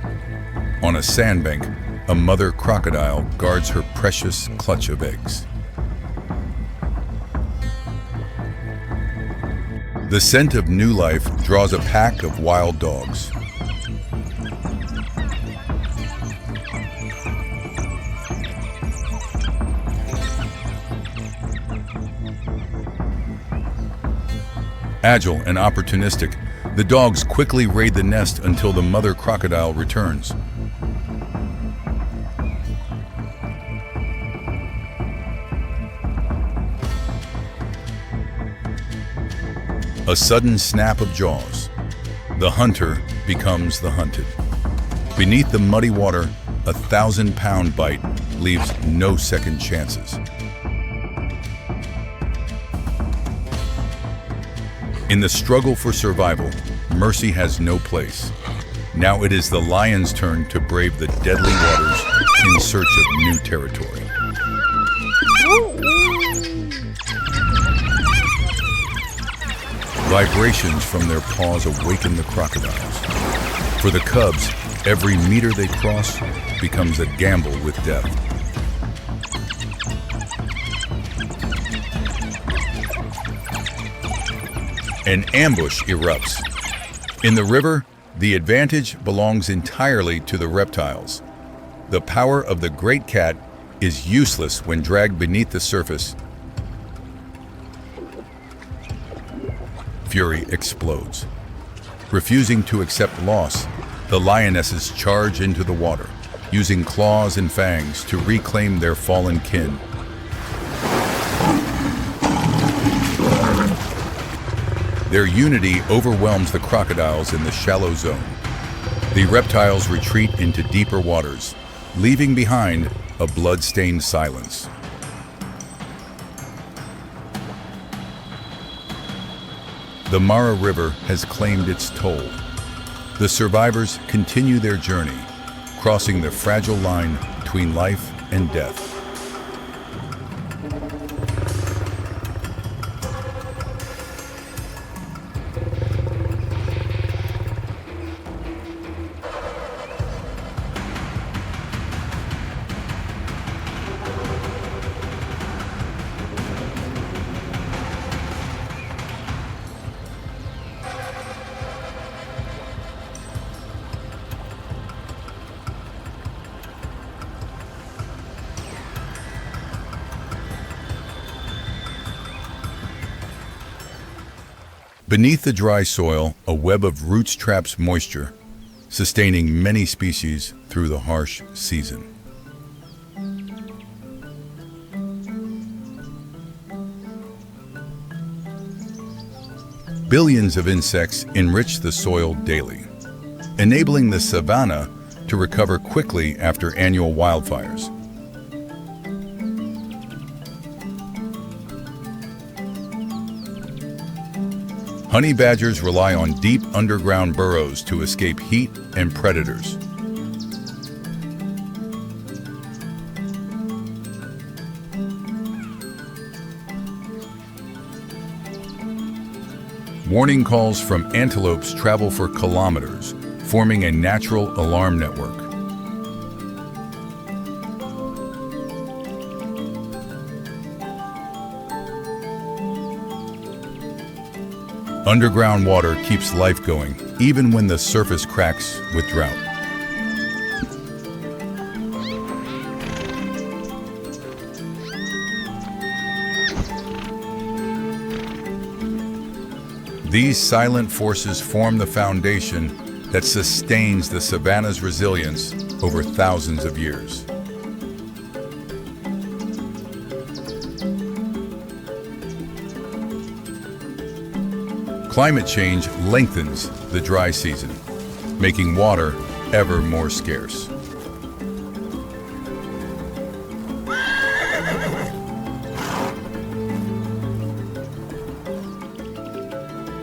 On a sandbank, a mother crocodile guards her precious clutch of eggs. The scent of new life draws a pack of wild dogs. Agile and opportunistic, the dogs quickly raid the nest until the mother crocodile returns. A sudden snap of jaws. The hunter becomes the hunted. Beneath the muddy water, a 1,000-pound bite leaves no second chances. In the struggle for survival, mercy has no place. Now it is the lion's turn to brave the deadly waters in search of new territory. Vibrations from their paws awaken the crocodiles. For the cubs, every meter they cross becomes a gamble with death. An ambush erupts. In the river, the advantage belongs entirely to the reptiles. The power of the great cat is useless when dragged beneath the surface. fury explodes. Refusing to accept loss, the lionesses charge into the water, using claws and fangs to reclaim their fallen kin. Their unity overwhelms the crocodiles in the shallow zone. The reptiles retreat into deeper waters, leaving behind a blood-stained silence. The Mara River has claimed its toll. The survivors continue their journey, crossing the fragile line between life and death. Beneath the dry soil, a web of roots traps moisture, sustaining many species through the harsh season. Billions of insects enrich the soil daily, enabling the savanna to recover quickly after annual wildfires. Honey badgers rely on deep underground burrows to escape heat and predators. Warning calls from antelopes travel for kilometers, forming a natural alarm network. Underground water keeps life going, even when the surface cracks with drought. These silent forces form the foundation that sustains the savanna's resilience over thousands of years. Climate change lengthens the dry season, making water ever more scarce.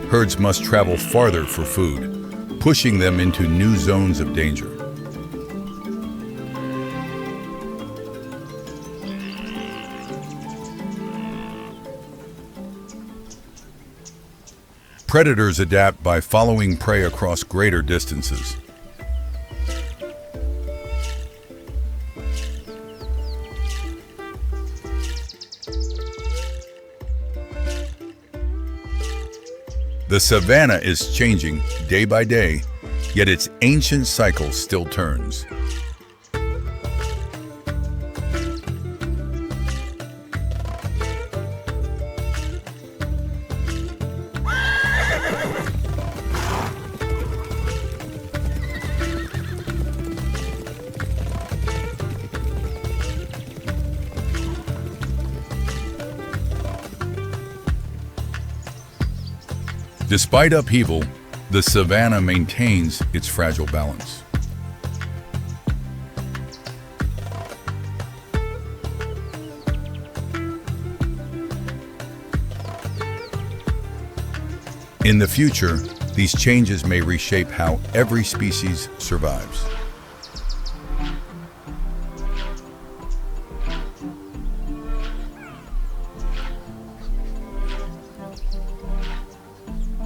Herds must travel farther for food, pushing them into new zones of danger. Predators adapt by following prey across greater distances. The savanna is changing day by day, yet its ancient cycle still turns. Despite upheaval, the savanna maintains its fragile balance. In the future, these changes may reshape how every species survives.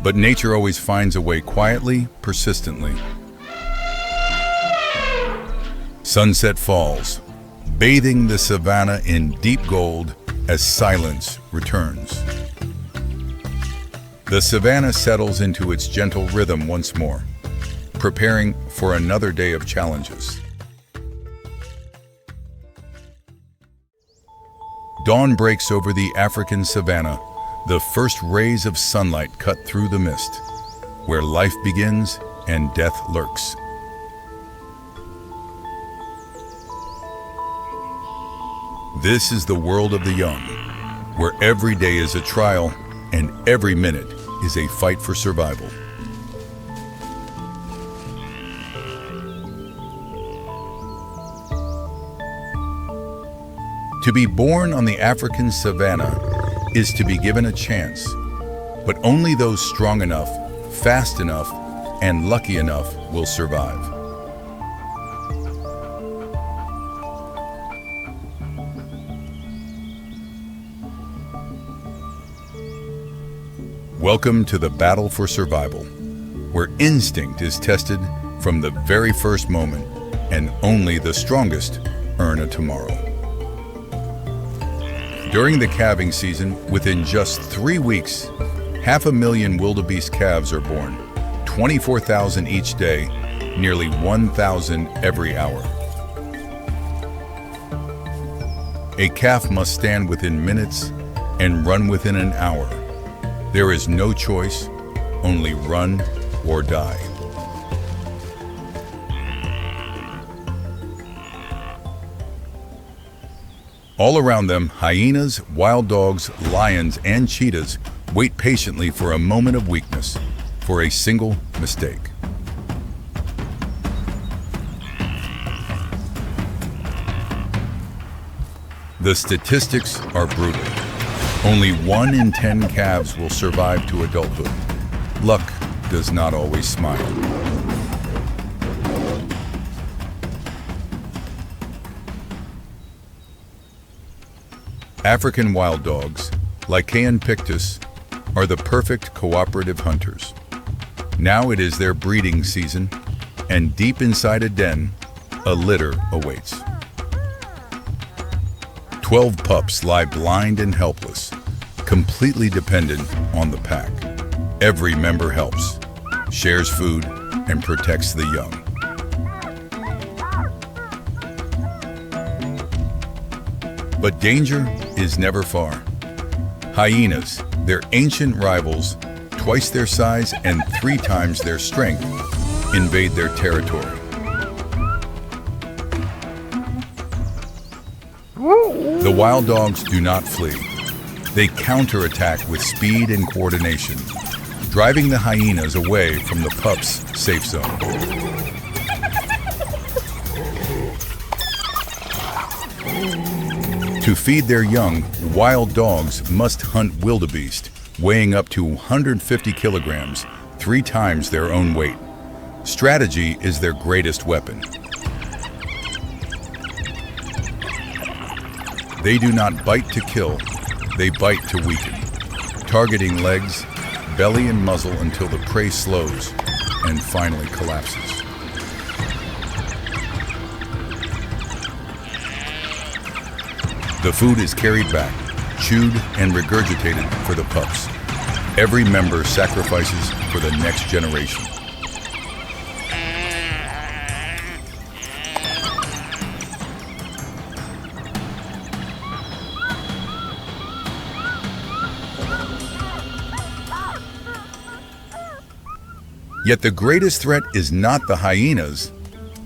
But nature always finds a way quietly, persistently. Sunset falls, bathing the savanna in deep gold as silence returns. The savanna settles into its gentle rhythm once more, preparing for another day of challenges. Dawn breaks over the African savanna, The first rays of sunlight cut through the mist, where life begins and death lurks. This is the world of the young, where every day is a trial and every minute is a fight for survival. To be born on the African savanna is to be given a chance, but only those strong enough, fast enough, and lucky enough will survive. Welcome to the battle for survival, where instinct is tested from the very first moment, and only the strongest earn a tomorrow. During the calving season, within just 3 weeks, 500,000 wildebeest calves are born, 24,000 each day, nearly 1,000 every hour. A calf must stand within minutes and run within an hour. There is no choice, only run or die. All around them, hyenas, wild dogs, lions, and cheetahs wait patiently for a moment of weakness, for a single mistake. The statistics are brutal. Only 1 in 10 calves will survive to adulthood. Luck does not always smile. African wild dogs, Lycaon pictus, are the perfect cooperative hunters. Now it is their breeding season, and deep inside a den, a litter awaits. 12 pups lie blind and helpless, completely dependent on the pack. Every member helps, shares food, and protects the young. But danger is never far. Hyenas, their ancient rivals, twice their size and 3 times their strength, invade their territory. The wild dogs do not flee. They counterattack with speed and coordination, driving the hyenas away from the pups' safe zone. To feed their young, wild dogs must hunt wildebeest, weighing up to 150 kilograms, 3 times their own weight. Strategy is their greatest weapon. They do not bite to kill, they bite to weaken, targeting legs, belly, and muzzle until the prey slows and finally collapses. The food is carried back, chewed, and regurgitated for the pups. Every member sacrifices for the next generation. Yet the greatest threat is not the hyenas,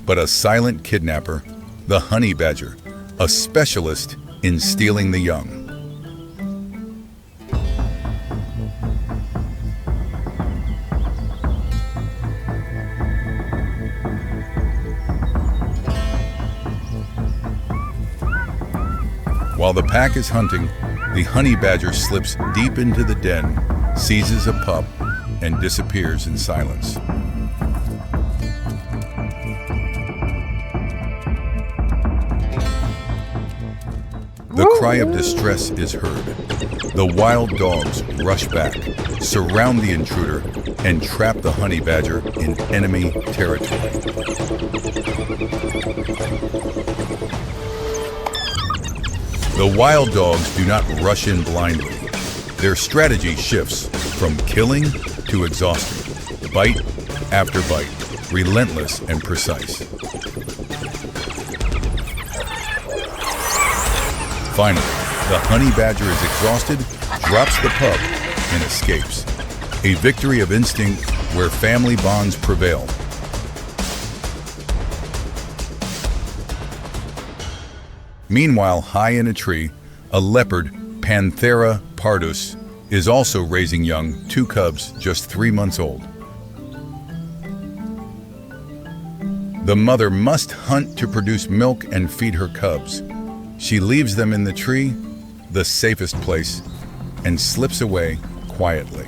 but a silent kidnapper, the honey badger, a specialist in stealing the young. While the pack is hunting, the honey badger slips deep into the den, seizes a pup, and disappears in silence. The cry of distress is heard. The wild dogs rush back, surround the intruder, and trap the honey badger in enemy territory. The wild dogs do not rush in blindly. Their strategy shifts from killing to exhaustion, bite after bite, relentless and precise. Finally, The honey badger is exhausted, drops the pup, and escapes. A victory of instinct where family bonds prevail. Meanwhile, high in a tree, a leopard, Panthera pardus, is also raising young, 2 cubs just 3 months old. The mother must hunt to produce milk and feed her cubs. She leaves them in the tree, the safest place, and slips away quietly.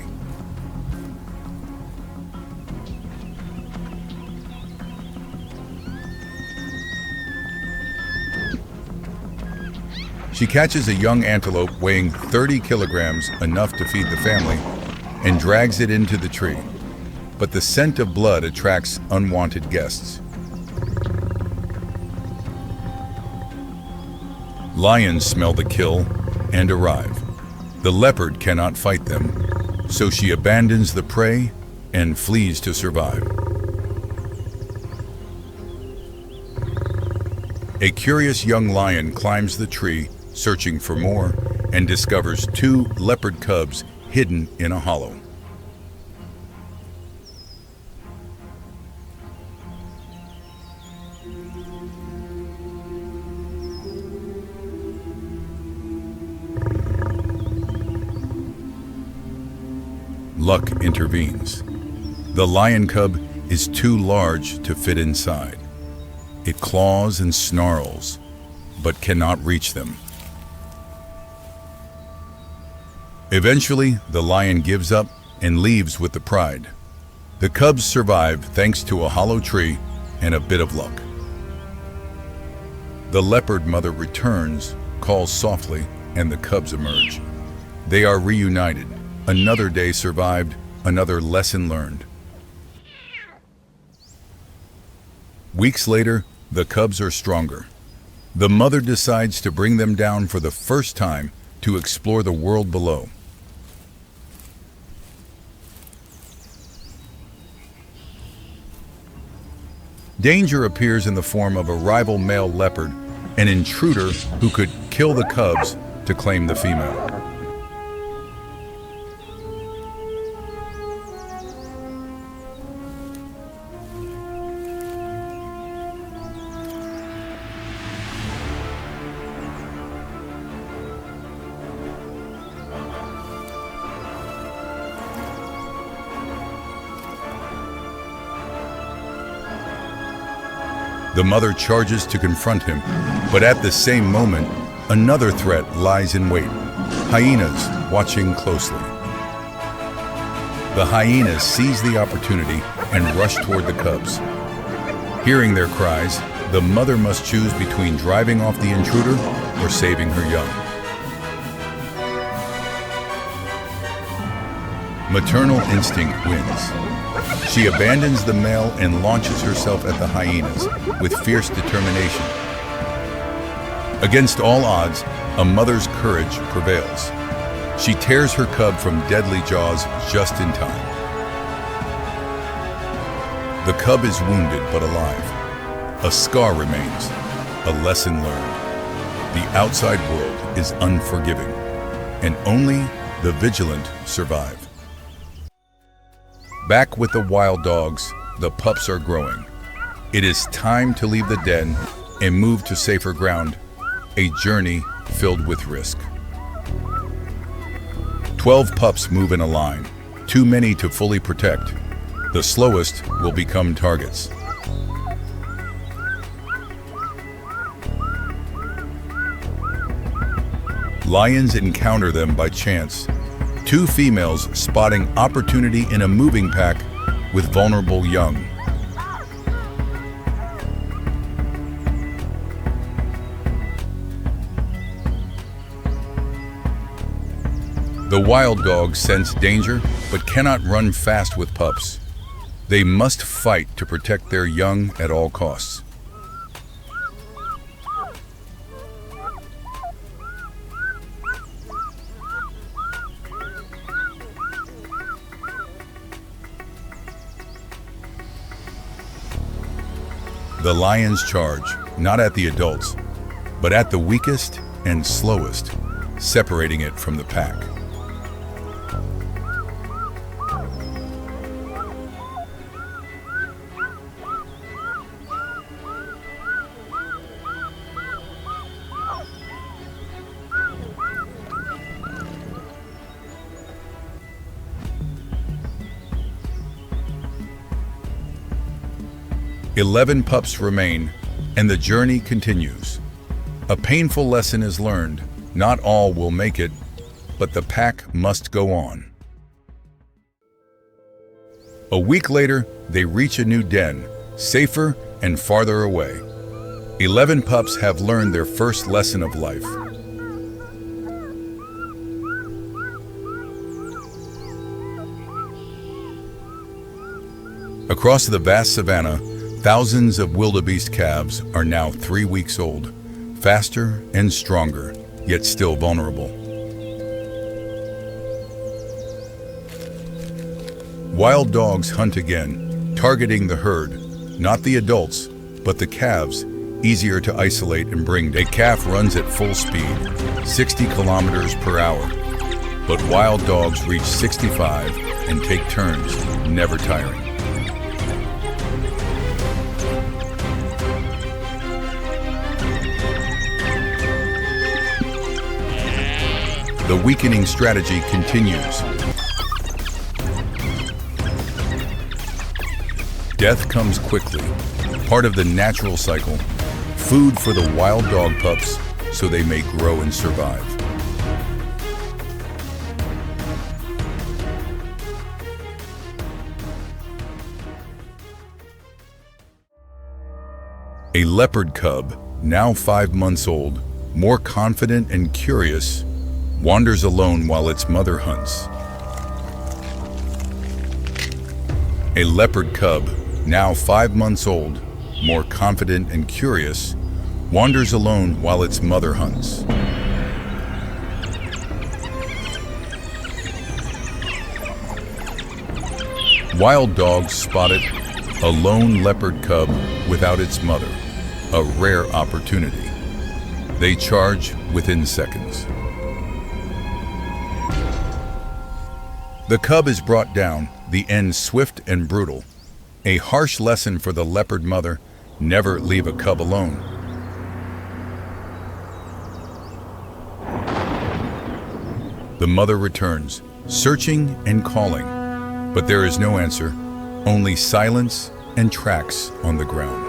She catches a young antelope weighing 30 kilograms, enough to feed the family, and drags it into the tree. But the scent of blood attracts unwanted guests. Lions smell the kill and arrive. The leopard cannot fight them, so she abandons the prey and flees to survive. A curious young lion climbs the tree, searching for more, and discovers 2 leopard cubs hidden in a hollow. Luck intervenes. The lion cub is too large to fit inside. It claws and snarls, but cannot reach them. Eventually, the lion gives up and leaves with the pride. The cubs survive thanks to a hollow tree and a bit of luck. The leopard mother returns, calls softly, and the cubs emerge. They are reunited. Another day survived, another lesson learned. Weeks later, the cubs are stronger. The mother decides to bring them down for the first time to explore the world below. Danger appears in the form of a rival male leopard, an intruder who could kill the cubs to claim the female. The mother charges to confront him, but at the same moment, another threat lies in wait. Hyenas watching closely. The hyenas seize the opportunity and rush toward the cubs. Hearing their cries, the mother must choose between driving off the intruder or saving her young. Maternal instinct wins. She abandons the male and launches herself at the hyenas with fierce determination. Against all odds, a mother's courage prevails. She tears her cub from deadly jaws just in time. The cub is wounded but alive. A scar remains, a lesson learned. The outside world is unforgiving, and only the vigilant survive. Back with the wild dogs, the pups are growing. It is time to leave the den and move to safer ground, a journey filled with risk. 12 pups move in a line, too many to fully protect. The slowest will become targets. Lions encounter them by chance. 2 females spotting opportunity in a moving pack with vulnerable young. The wild dogs sense danger but cannot run fast with pups. They must fight to protect their young at all costs. The lions charge, not at the adults, but at the weakest and slowest, separating it from the pack. "11 pups remain, and the journey continues. A painful lesson is learned. Not all will make it, but the pack must go on." A week later, they reach a new den, safer and farther away. 11 pups have learned their first lesson of life. Across the vast savanna, thousands of wildebeest calves are now 3 weeks old, faster and stronger, yet still vulnerable. Wild dogs hunt again, targeting the herd, not the adults, but the calves, easier to isolate and bring. A calf runs at full speed, 60 kilometers per hour, but wild dogs reach 65 and take turns, never tiring. The weakening strategy continues. Death comes quickly, part of the natural cycle, food for the wild dog pups so they may grow and survive. A leopard cub, now 5 months old, more confident and curious, wanders alone while its mother hunts. A leopard cub, now 5 months old, more confident and curious, wanders alone while its mother hunts. Wild dogs spotted a lone leopard cub without its mother, a rare opportunity. They charge within seconds. The cub is brought down, the end swift and brutal. A harsh lesson for the leopard mother: never leave a cub alone. The mother returns, searching and calling, but there is no answer, only silence and tracks on the ground.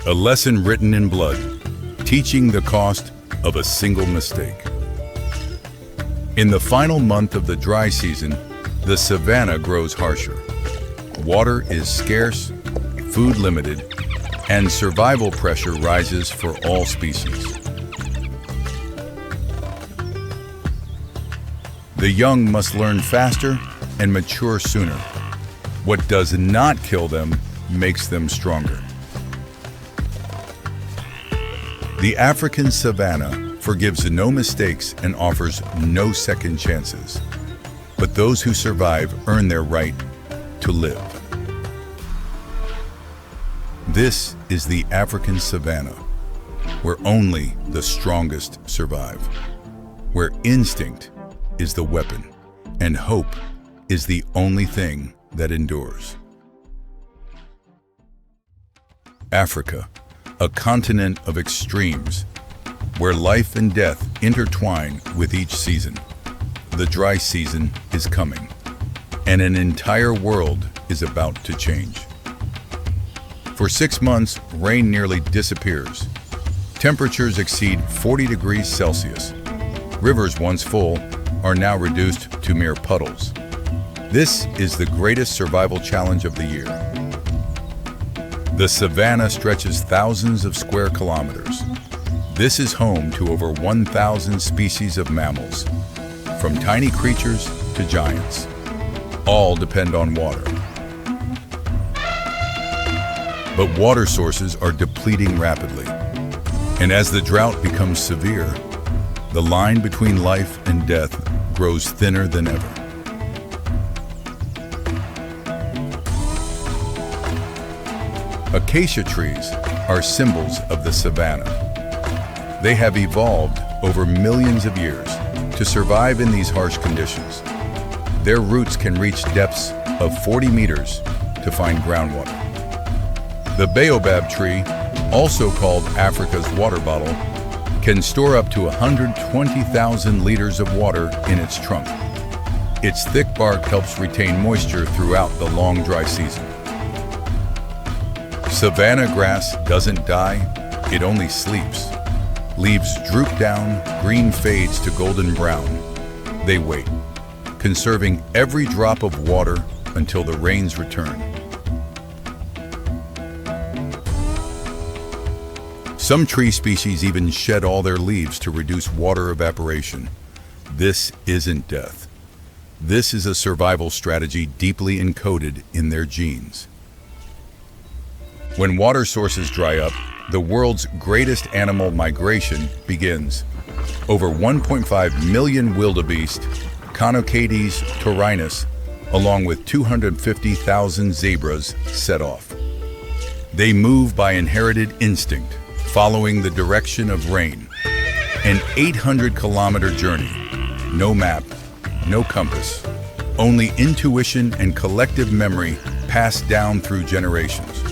A lesson written in blood, teaching the cost of a single mistake. In the final month of the dry season, the savanna grows harsher. Water is scarce, food limited, and survival pressure rises for all species. The young must learn faster and mature sooner. What does not kill them makes them stronger. The African savanna forgives no mistakes and offers no second chances. But those who survive earn their right to live. This is the African savanna, where only the strongest survive, where instinct is the weapon and hope is the only thing that endures. Africa, a continent of extremes, where life and death intertwine with each season. The dry season is coming, and an entire world is about to change. For 6 months, rain nearly disappears. Temperatures exceed 40 degrees Celsius. Rivers once full are now reduced to mere puddles. This is the greatest survival challenge of the year. The savanna stretches thousands of square kilometers. This is home to over 1,000 species of mammals, from tiny creatures to giants. All depend on water. But water sources are depleting rapidly. And as the drought becomes severe, the line between life and death grows thinner than ever. Acacia trees are symbols of the savanna. They have evolved over millions of years to survive in these harsh conditions. Their roots can reach depths of 40 meters to find groundwater. The baobab tree, also called Africa's water bottle, can store up to 120,000 liters of water in its trunk. Its thick bark helps retain moisture throughout the long dry season. Savanna grass doesn't die, it only sleeps. Leaves droop down, green fades to golden brown. They wait, conserving every drop of water until the rains return. Some tree species even shed all their leaves to reduce water evaporation. This isn't death. This is a survival strategy deeply encoded in their genes. When water sources dry up, the world's greatest animal migration begins. Over 1.5 million wildebeest, Conocades taurinus, along with 250,000 zebras, set off. They move by inherited instinct, following the direction of rain. An 800-kilometer journey. No map, no compass. Only intuition and collective memory passed down through generations.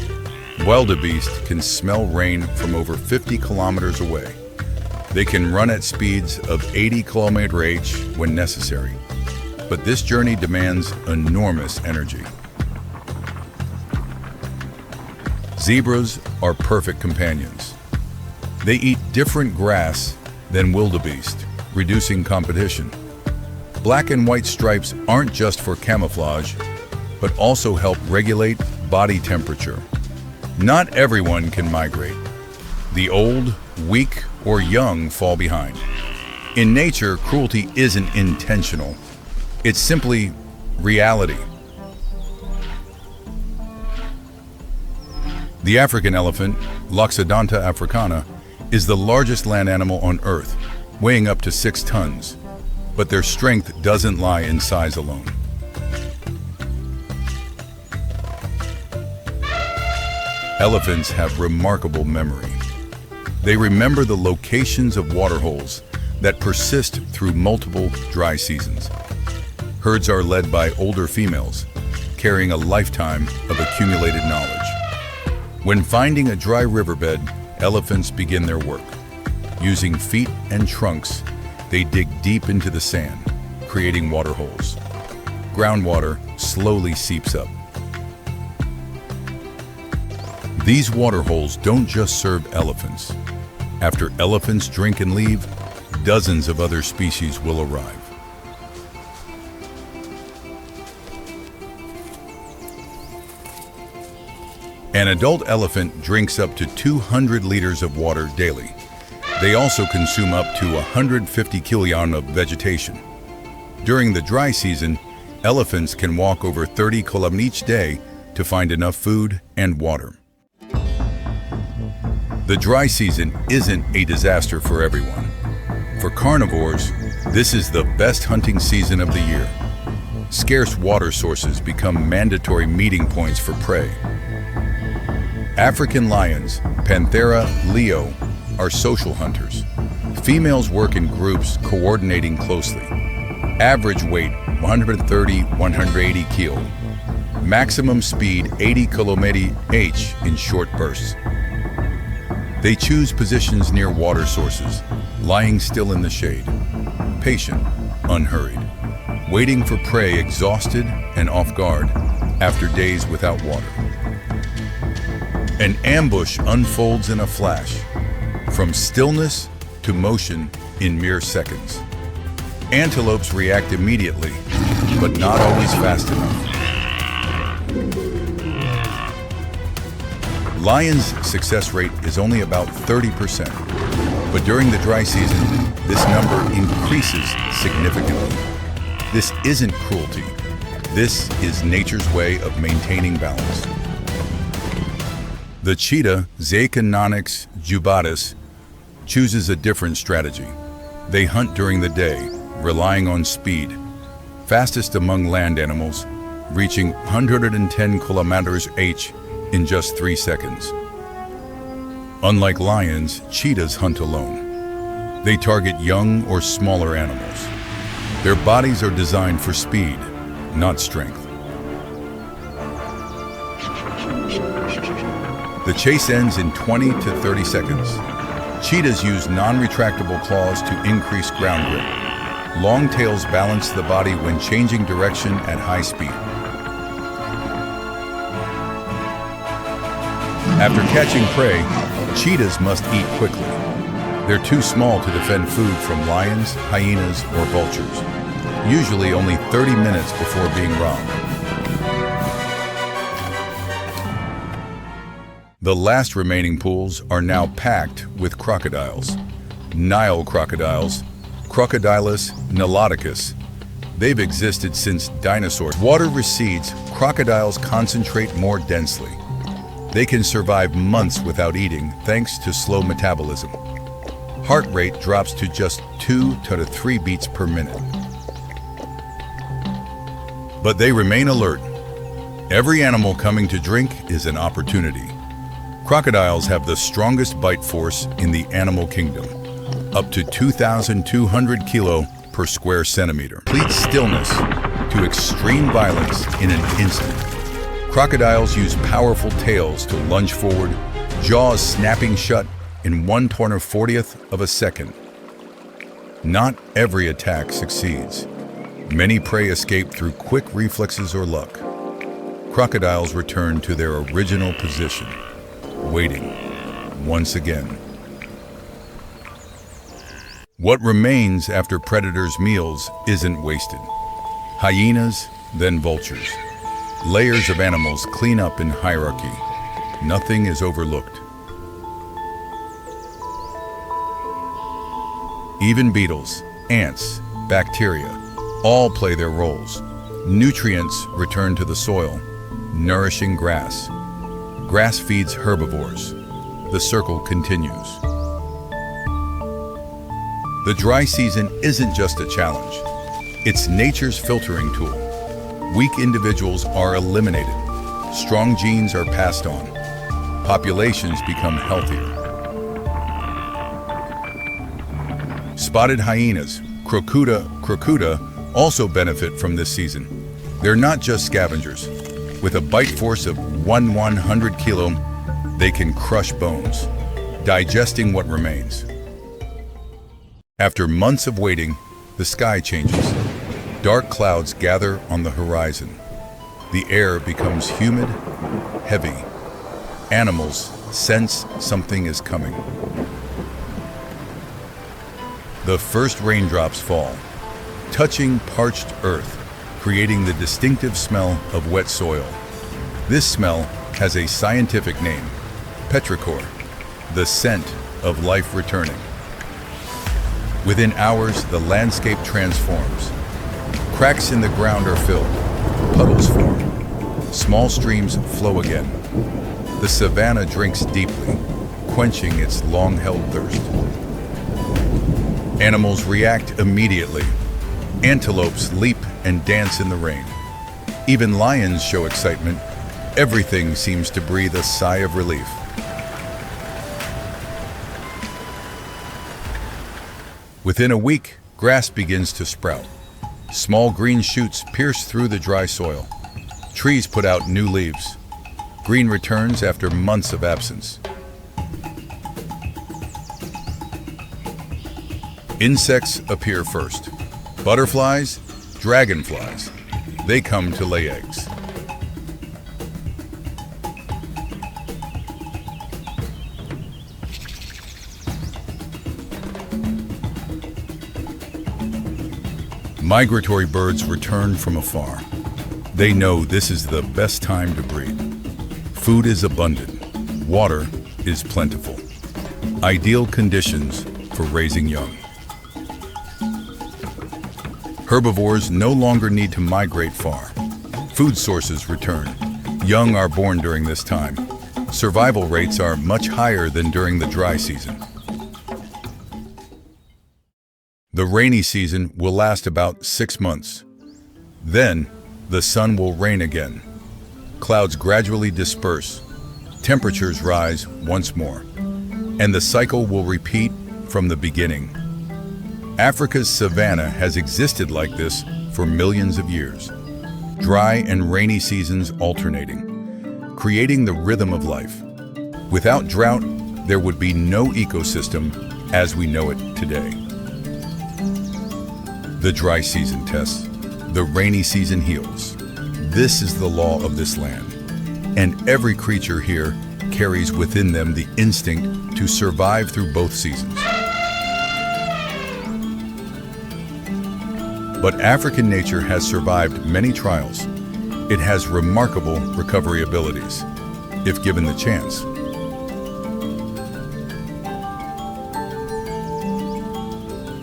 Wildebeest can smell rain from over 50 kilometers away. They can run at speeds of 80 km/h when necessary. But this journey demands enormous energy. Zebras are perfect companions. They eat different grass than wildebeest, reducing competition. Black and white stripes aren't just for camouflage, but also help regulate body temperature. Not everyone can migrate. The old, weak, or young fall behind. In nature, cruelty isn't intentional. It's simply reality. The African elephant, Loxodonta africana, is the largest land animal on Earth, weighing up to 6 tons. But their strength doesn't lie in size alone. Elephants have remarkable memory. They remember the locations of waterholes that persist through multiple dry seasons. Herds are led by older females, carrying a lifetime of accumulated knowledge. When finding a dry riverbed, elephants begin their work. Using feet and trunks, they dig deep into the sand, creating waterholes. Groundwater slowly seeps up. These waterholes don't just serve elephants. After elephants drink and leave, dozens of other species will arrive. An adult elephant drinks up to 200 liters of water daily. They also consume up to 150 kilon of vegetation. During the dry season, elephants can walk over 30 km each day to find enough food and water. The dry season isn't a disaster for everyone. For carnivores, this is the best hunting season of the year. Scarce water sources become mandatory meeting points for prey. African lions, Panthera leo, are social hunters. Females work in groups, coordinating closely. Average weight 130-180 kg. Maximum speed 80 km/h in short bursts. They choose positions near water sources, lying still in the shade. Patient, unhurried, waiting for prey exhausted and off guard after days without water. An ambush unfolds in a flash, from stillness to motion in mere seconds. Antelopes react immediately, but not always fast enough. Lions' success rate is only about 30%, but during the dry season, this number increases significantly. This isn't cruelty. This is nature's way of maintaining balance. The cheetah, Zacononyx jubatus, chooses a different strategy. They hunt during the day, relying on speed. Fastest among land animals, reaching 110 km/h in just 3 seconds. Unlike lions, cheetahs hunt alone. They target young or smaller animals. Their bodies are designed for speed, not strength. The chase ends in 20 to 30 seconds. Cheetahs use non-retractable claws to increase ground grip. Long tails balance the body when changing direction at high speed. After catching prey, cheetahs must eat quickly. They're too small to defend food from lions, hyenas, or vultures, usually only 30 minutes before being robbed. The last remaining pools are now packed with crocodiles. Nile crocodiles, Crocodilus niloticus. They've existed since dinosaurs. Water recedes, crocodiles concentrate more densely. They can survive months without eating thanks to slow metabolism. Heart rate drops to just 2 to 3 beats per minute. But they remain alert. Every animal coming to drink is an opportunity. Crocodiles have the strongest bite force in the animal kingdom, up to 2,200 kilo per square centimeter. Complete stillness to extreme violence in an instant. Crocodiles use powerful tails to lunge forward, jaws snapping shut in 1/140th of a second. Not every attack succeeds. Many prey escape through quick reflexes or luck. Crocodiles return to their original position, waiting once again. What remains after predators' meals isn't wasted. Hyenas, then vultures. Layers of animals clean up in hierarchy. Nothing is overlooked. Even beetles, ants, bacteria, all play their roles. Nutrients return to the soil, nourishing grass. Grass feeds herbivores. The circle continues. The dry season isn't just a challenge. It's nature's filtering tool. Weak individuals are eliminated. Strong genes are passed on. Populations become healthier. Spotted hyenas, crocuta, also benefit from this season. They're not just scavengers. With a bite force of 1/100 kilo, they can crush bones, digesting what remains. After months of waiting, the sky changes. Dark clouds gather on the horizon. The air becomes humid, heavy. Animals sense something is coming. The first raindrops fall, touching parched earth, creating the distinctive smell of wet soil. This smell has a scientific name, petrichor, the scent of life returning. Within hours, the landscape transforms. Cracks in the ground are filled, puddles form, small streams flow again. The savanna drinks deeply, quenching its long-held thirst. Animals react immediately. Antelopes leap and dance in the rain. Even lions show excitement. Everything seems to breathe a sigh of relief. Within a week, grass begins to sprout. Small green shoots pierce through the dry soil. Trees put out new leaves. Green returns after months of absence. Insects appear first. Butterflies, dragonflies. They come to lay eggs. Migratory birds return from afar. They know this is the best time to breed. Food is abundant. Water is plentiful. Ideal conditions for raising young. Herbivores no longer need to migrate far. Food sources return. Young are born during this time. Survival rates are much higher than during the dry season. The rainy season will last about 6 months. Then, the sun will rain again. Clouds gradually disperse. Temperatures rise once more. And the cycle will repeat from the beginning. Africa's savanna has existed like this for millions of years, dry and rainy seasons alternating, creating the rhythm of life. Without drought, there would be no ecosystem as we know it today. The dry season tests, the rainy season heals. This is the law of this land, and every creature here carries within them the instinct to survive through both seasons. But African nature has survived many trials. It has remarkable recovery abilities, if given the chance.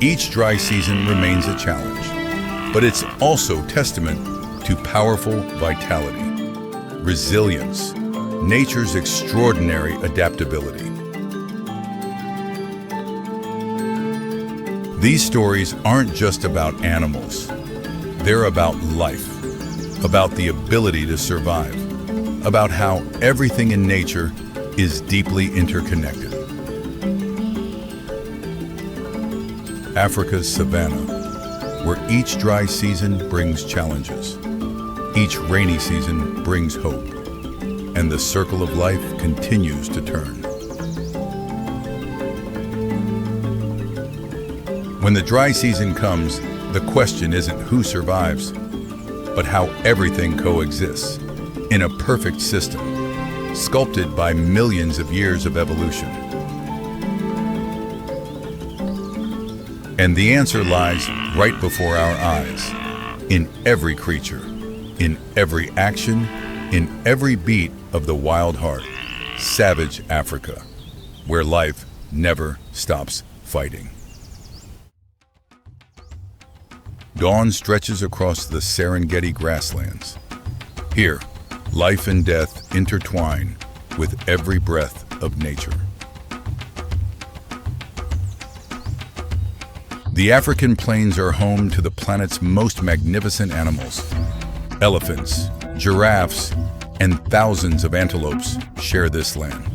Each dry season remains a challenge, but it's also testament to powerful vitality, resilience, nature's extraordinary adaptability. These stories aren't just about animals. They're about life, about the ability to survive, about how everything in nature is deeply interconnected. Africa's savanna, where each dry season brings challenges, each rainy season brings hope, and the circle of life continues to turn. When the dry season comes, the question isn't who survives, but how everything coexists in a perfect system, sculpted by millions of years of evolution. And the answer lies right before our eyes, in every creature, in every action, in every beat of the wild heart, savage Africa, where life never stops fighting. Dawn stretches across the Serengeti grasslands. Here, life and death intertwine with every breath of nature. The African plains are home to the planet's most magnificent animals. Elephants, giraffes, and thousands of antelopes share this land.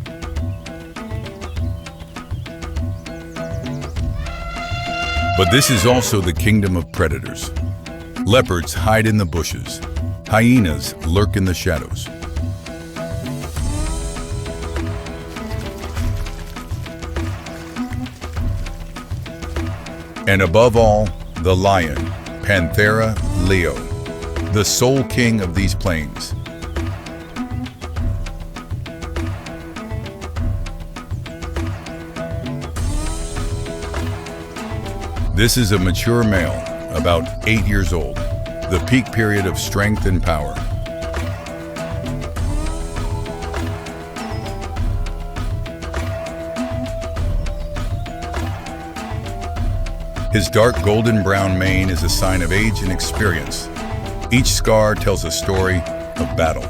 But this is also the kingdom of predators. Leopards hide in the bushes. Hyenas lurk in the shadows. And above all, the lion, Panthera leo, the sole king of these plains. This is a mature male, about 8 years old, the peak period of strength and power. His dark golden brown mane is a sign of age and experience. Each scar tells a story of battle.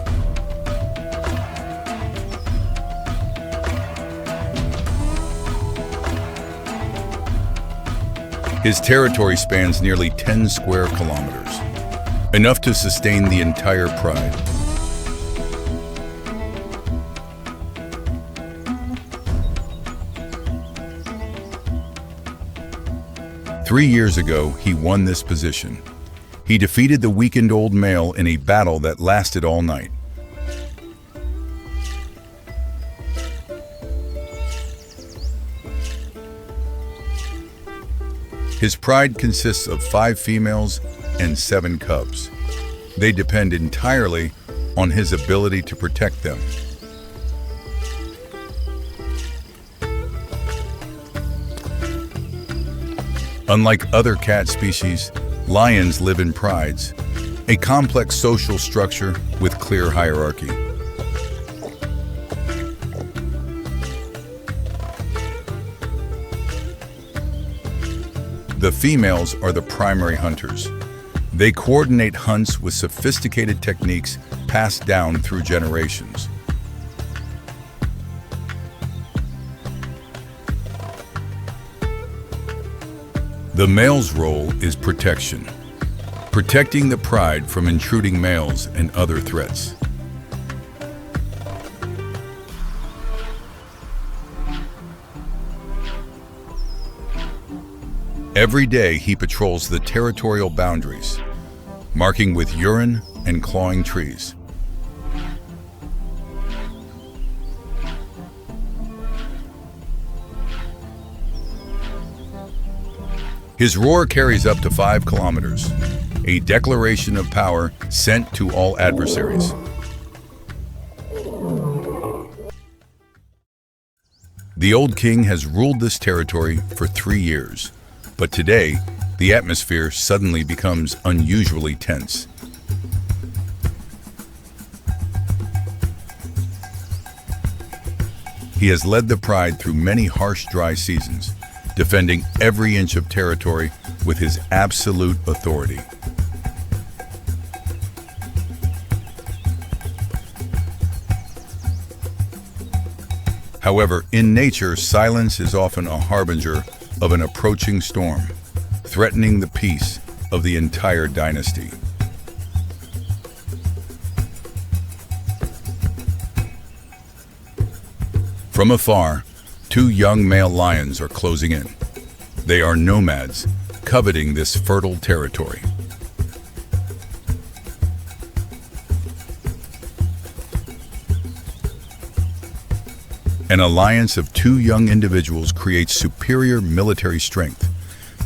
His territory spans nearly 10 square kilometers, enough to sustain the entire pride. Three years ago, he won this position. He defeated the weakened old male in a battle that lasted all night. His pride consists of 5 females and 7 cubs. They depend entirely on his ability to protect them. Unlike other cat species, lions live in prides, a complex social structure with clear hierarchy. The females are the primary hunters. They coordinate hunts with sophisticated techniques passed down through generations. The male's role is protection, protecting the pride from intruding males and other threats. Every day he patrols the territorial boundaries, marking with urine and clawing trees. His roar carries up to 5 kilometers, a declaration of power sent to all adversaries. The old king has ruled this territory for 3 years, but today, the atmosphere suddenly becomes unusually tense. He has led the pride through many harsh, dry seasons, defending every inch of territory with his absolute authority. However, in nature, silence is often a harbinger of an approaching storm, threatening the peace of the entire dynasty. From afar, 2 young male lions are closing in. They are nomads, coveting this fertile territory. An alliance of 2 young individuals creates superior military strength,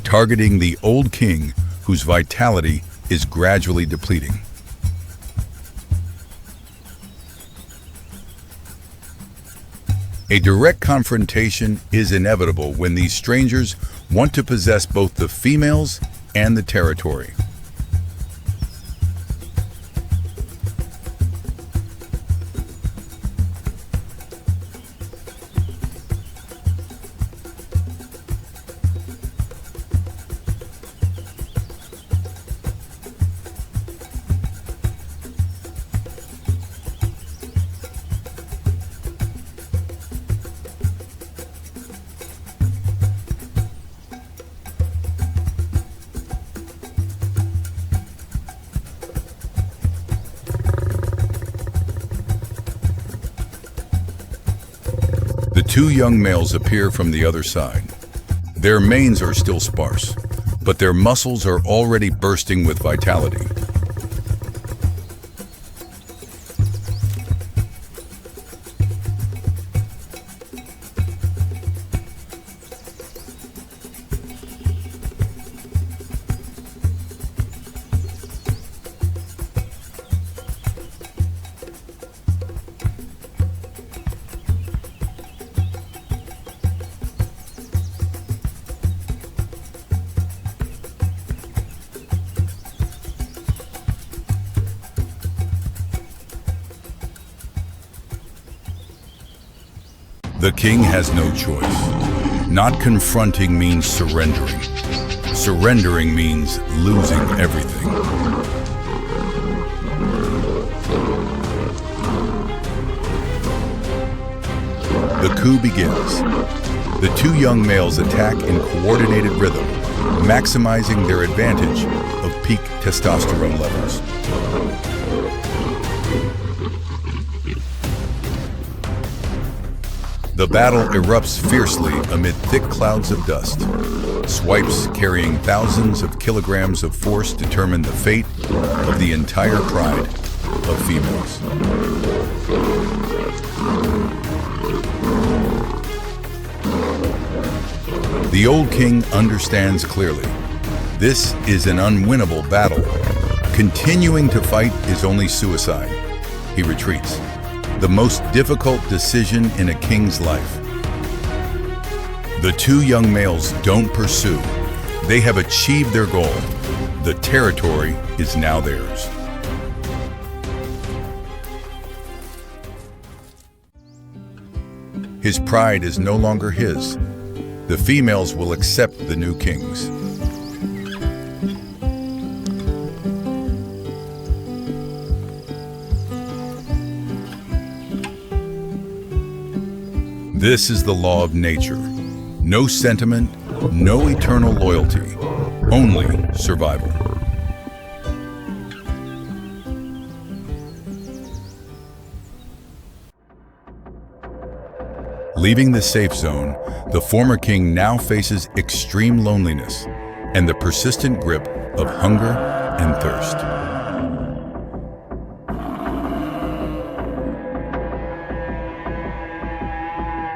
targeting the old king whose vitality is gradually depleting. A direct confrontation is inevitable when these strangers want to possess both the females and the territory. The 2 young males appear from the other side. Their manes are still sparse, but their muscles are already bursting with vitality. The king has no choice. Not confronting means surrendering. Surrendering means losing everything. The coup begins. The 2 young males attack in coordinated rhythm, maximizing their advantage of peak testosterone levels. The battle erupts fiercely amid thick clouds of dust. Swipes carrying thousands of kilograms of force determine the fate of the entire pride of females. The old king understands clearly. This is an unwinnable battle. Continuing to fight is only suicide. He retreats. The most difficult decision in a king's life. The 2 young males don't pursue. They have achieved their goal. The territory is now theirs. His pride is no longer his. The females will accept the new kings. This is the law of nature. No sentiment, no eternal loyalty, only survival. Leaving the safe zone, the former king now faces extreme loneliness and the persistent grip of hunger and thirst.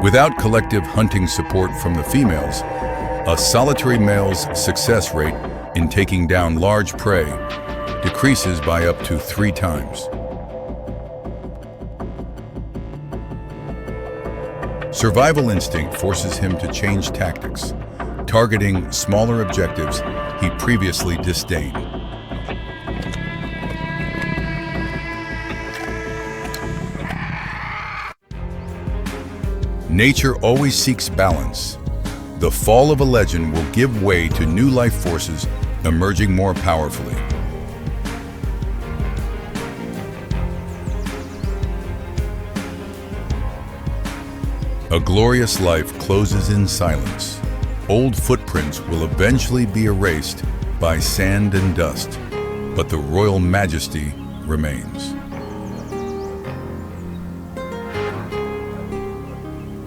Without collective hunting support from the females, a solitary male's success rate in taking down large prey decreases by up to 3 times. Survival instinct forces him to change tactics, targeting smaller objectives he previously disdained. Nature always seeks balance. The fall of a legend will give way to new life forces emerging more powerfully. A glorious life closes in silence. Old footprints will eventually be erased by sand and dust, but the royal majesty remains.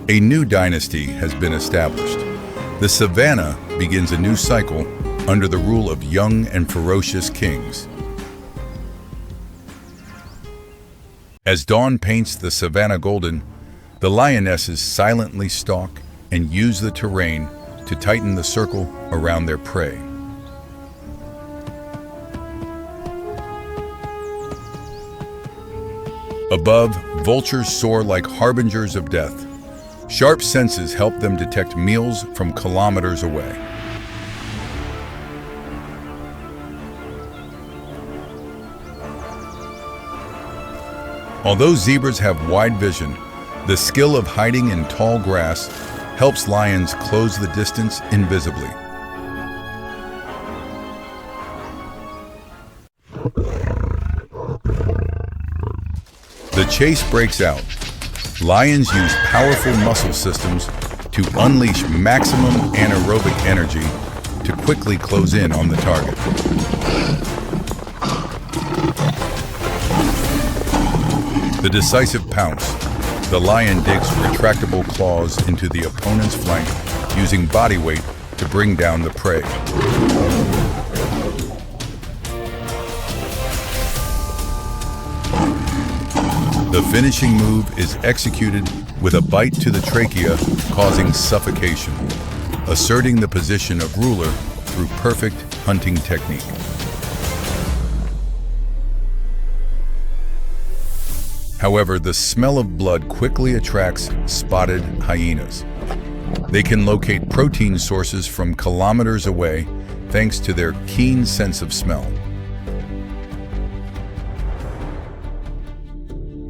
A new dynasty has been established. The savannah begins a new cycle under the rule of young and ferocious kings. As dawn paints the savannah golden, the lionesses silently stalk and use the terrain to tighten the circle around their prey. Above, vultures soar like harbingers of death. Sharp senses help them detect meals from kilometers away. Although zebras have wide vision, the skill of hiding in tall grass helps lions close the distance invisibly. The chase breaks out. Lions use powerful muscle systems to unleash maximum anaerobic energy to quickly close in on the target. The decisive pounce. The lion digs retractable claws into the opponent's flank, using body weight to bring down the prey. The finishing move is executed with a bite to the trachea, causing suffocation, asserting the position of ruler through perfect hunting technique. However, the smell of blood quickly attracts spotted hyenas. They can locate protein sources from kilometers away thanks to their keen sense of smell.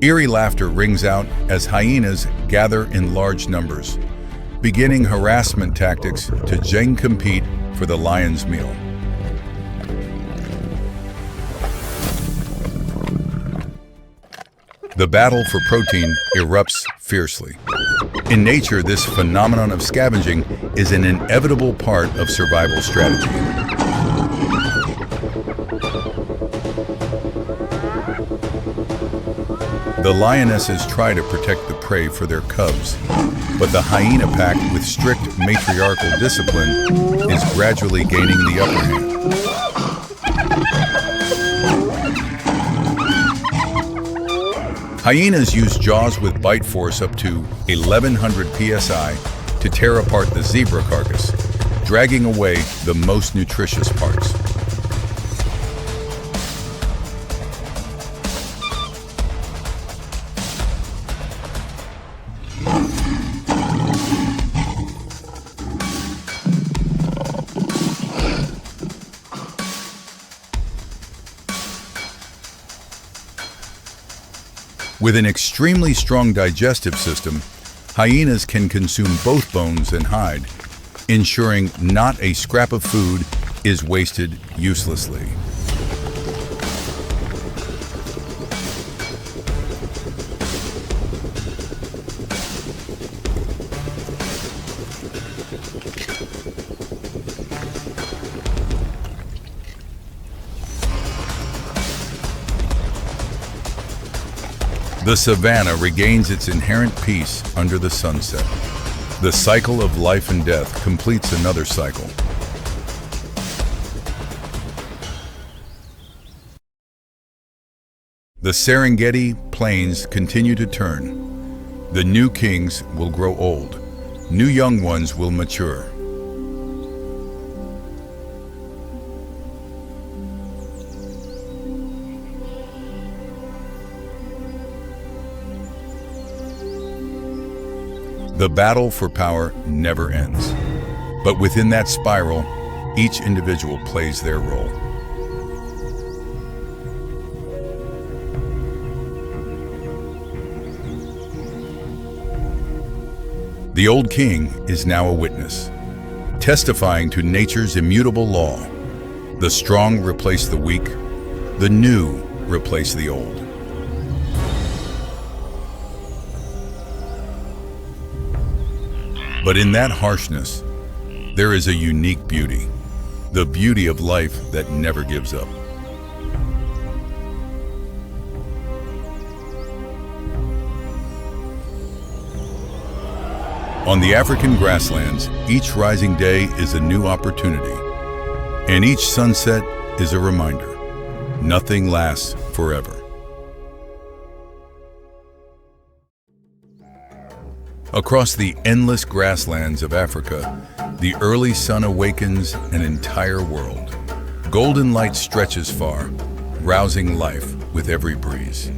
Eerie laughter rings out as hyenas gather in large numbers, beginning harassment tactics to compete for the lion's meal. The battle for protein erupts fiercely. In nature, this phenomenon of scavenging is an inevitable part of survival strategy. The lionesses try to protect the prey for their cubs, but the hyena pack, with strict matriarchal discipline, is gradually gaining the upper hand. Hyenas use jaws with bite force up to 1100 psi to tear apart the zebra carcass, dragging away the most nutritious parts. With an extremely strong digestive system, hyenas can consume both bones and hide, ensuring not a scrap of food is wasted uselessly. The The savanna regains its inherent peace under the sunset. The cycle of life and death completes another cycle. The Serengeti plains continue to turn. The new kings will grow old. New young ones will mature. The battle for power never ends. But within that spiral, each individual plays their role. The old king is now a witness, testifying to nature's immutable law. The strong replace the weak, the new replace the old. But in that harshness, there is a unique beauty, the beauty of life that never gives up. On the African grasslands, each rising day is a new opportunity, and each sunset is a reminder. Nothing lasts forever. Across the endless grasslands of Africa, the early sun awakens an entire world. Golden light stretches far, rousing life with every breeze.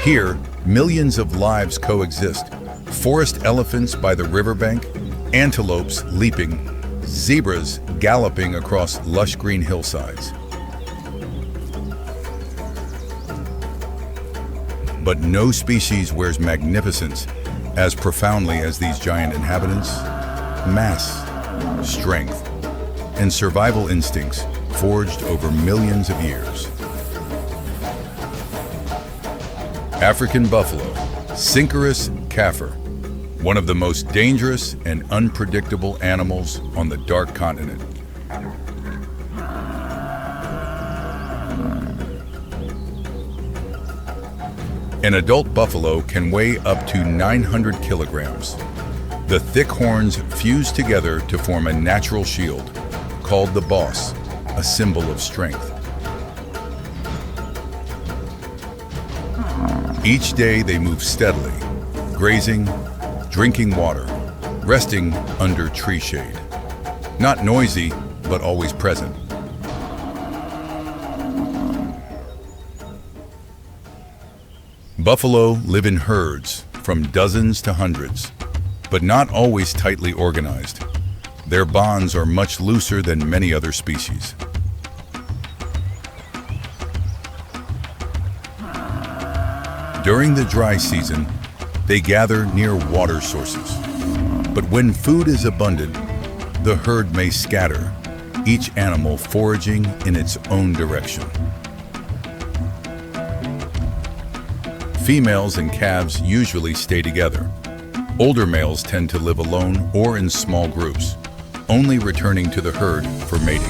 Here, millions of lives coexist. Forest elephants by the riverbank, antelopes leaping, zebras galloping across lush green hillsides. But no species wears magnificence as profoundly as these giant inhabitants. Mass, strength, and survival instincts forged over millions of years. African buffalo, Synchorus kaffir, one of the most dangerous and unpredictable animals on the dark continent. An adult buffalo can weigh up to 900 kilograms. The thick horns fuse together to form a natural shield, called the boss, a symbol of strength. Each day they move steadily, grazing, drinking water, resting under tree shade. Not noisy, but always present. Buffalo live in herds, from dozens to hundreds, but not always tightly organized. Their bonds are much looser than many other species. During the dry season, they gather near water sources. But when food is abundant, the herd may scatter, each animal foraging in its own direction. Females and calves usually stay together. Older males tend to live alone or in small groups, only returning to the herd for mating.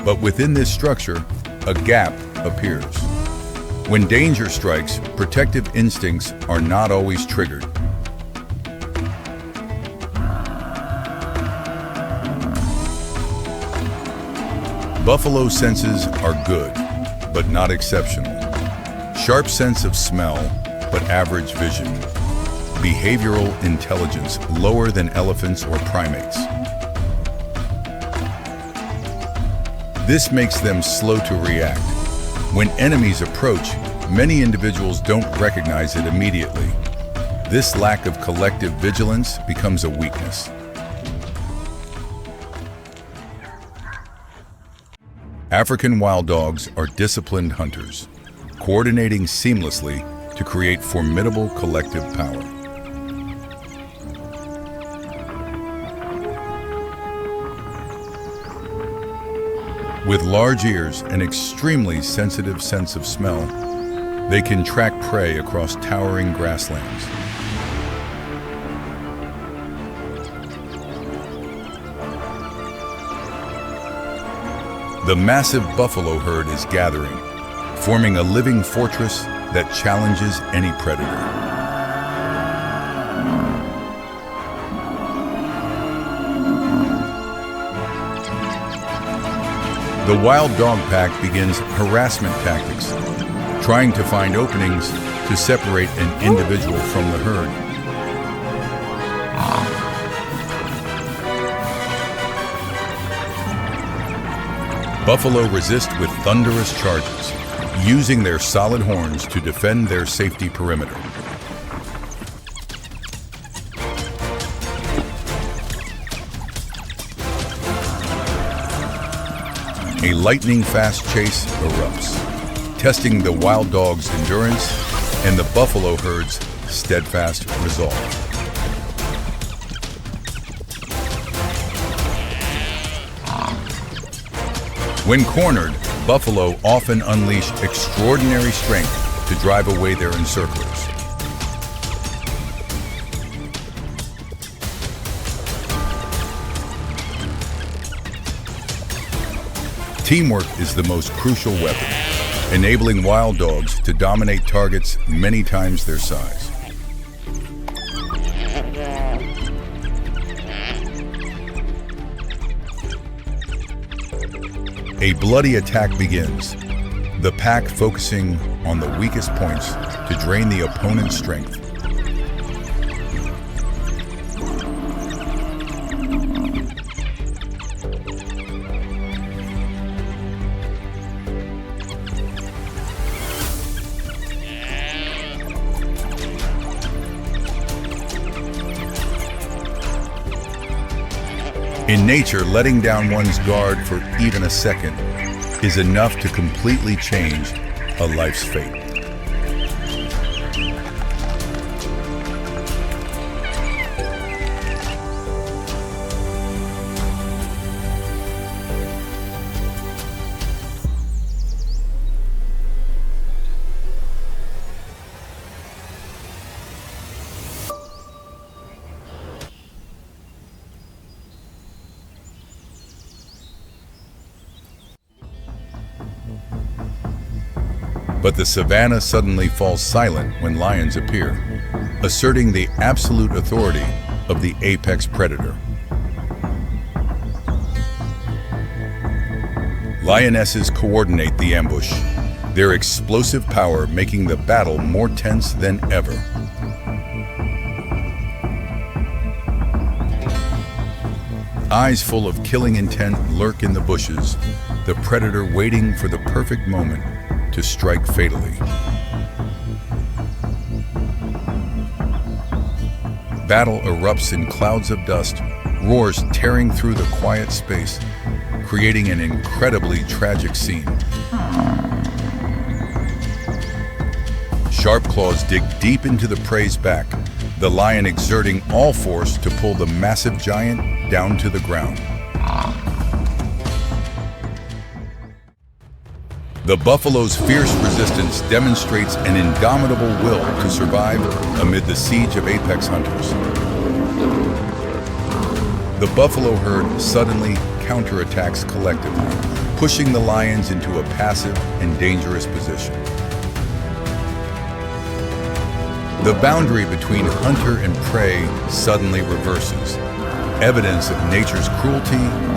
But within this structure, a gap appears. When danger strikes, protective instincts are not always triggered. Buffalo senses are good, but not exceptional. Sharp sense of smell, but average vision. Behavioral intelligence lower than elephants or primates. This makes them slow to react. When enemies approach, many individuals don't recognize it immediately. This lack of collective vigilance becomes a weakness. African wild dogs are disciplined hunters, coordinating seamlessly to create formidable collective power. With large ears and extremely sensitive sense of smell, they can track prey across towering grasslands. The massive buffalo herd is gathering, forming a living fortress that challenges any predator. The wild dog pack begins harassment tactics, trying to find openings to separate an individual from the herd. Buffalo resist with thunderous charges, using their solid horns to defend their safety perimeter. A lightning-fast chase erupts, testing the wild dog's endurance and the buffalo herd's steadfast resolve. When cornered, buffalo often unleash extraordinary strength to drive away their encirclers. Teamwork is the most crucial weapon, enabling wild dogs to dominate targets many times their size. A bloody attack begins, the pack focusing on the weakest points to drain the opponent's strength. In nature, letting down one's guard for even a second is enough to completely change a life's fate. But the savanna suddenly falls silent when lions appear, asserting the absolute authority of the apex predator. Lionesses coordinate the ambush, their explosive power making the battle more tense than ever. Eyes full of killing intent lurk in the bushes, the predator waiting for the perfect moment to strike fatally. Battle erupts in clouds of dust, roars tearing through the quiet space, creating an incredibly tragic scene. Sharp claws dig deep into the prey's back, the lion exerting all force to pull the massive giant down to the ground. The buffalo's fierce resistance demonstrates an indomitable will to survive amid the siege of apex hunters. The buffalo herd suddenly counterattacks collectively, pushing the lions into a passive and dangerous position. The boundary between hunter and prey suddenly reverses, evidence of nature's cruelty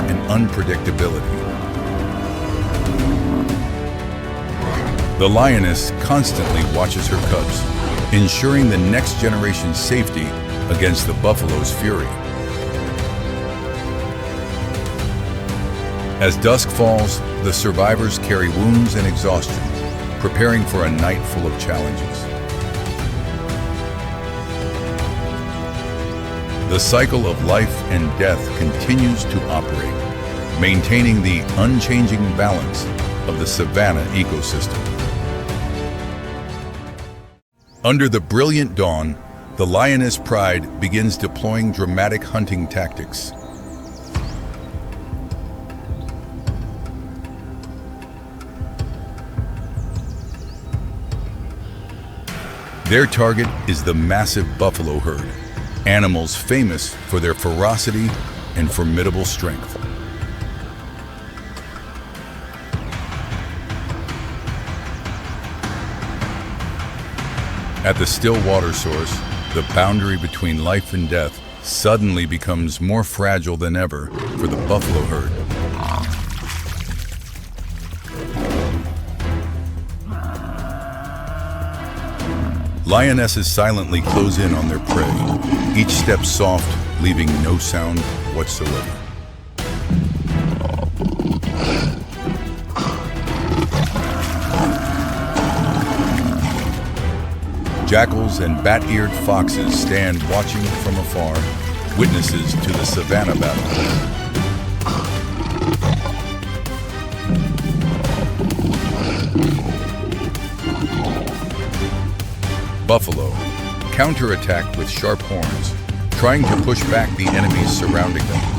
and unpredictability. The lioness constantly watches her cubs, ensuring the next generation's safety against the buffalo's fury. As dusk falls, the survivors carry wounds and exhaustion, preparing for a night full of challenges. The cycle of life and death continues to operate, maintaining the unchanging balance of the savanna ecosystem. Under the brilliant dawn, the lioness pride begins deploying dramatic hunting tactics. Their target is the massive buffalo herd, animals famous for their ferocity and formidable strength. At the still water source, the boundary between life and death suddenly becomes more fragile than ever for the buffalo herd. Lionesses silently close in on their prey, each step soft, leaving no sound whatsoever. Jackals and bat-eared foxes stand watching from afar, witnesses to the savanna battle. Buffalo counterattack with sharp horns, trying to push back the enemies surrounding them.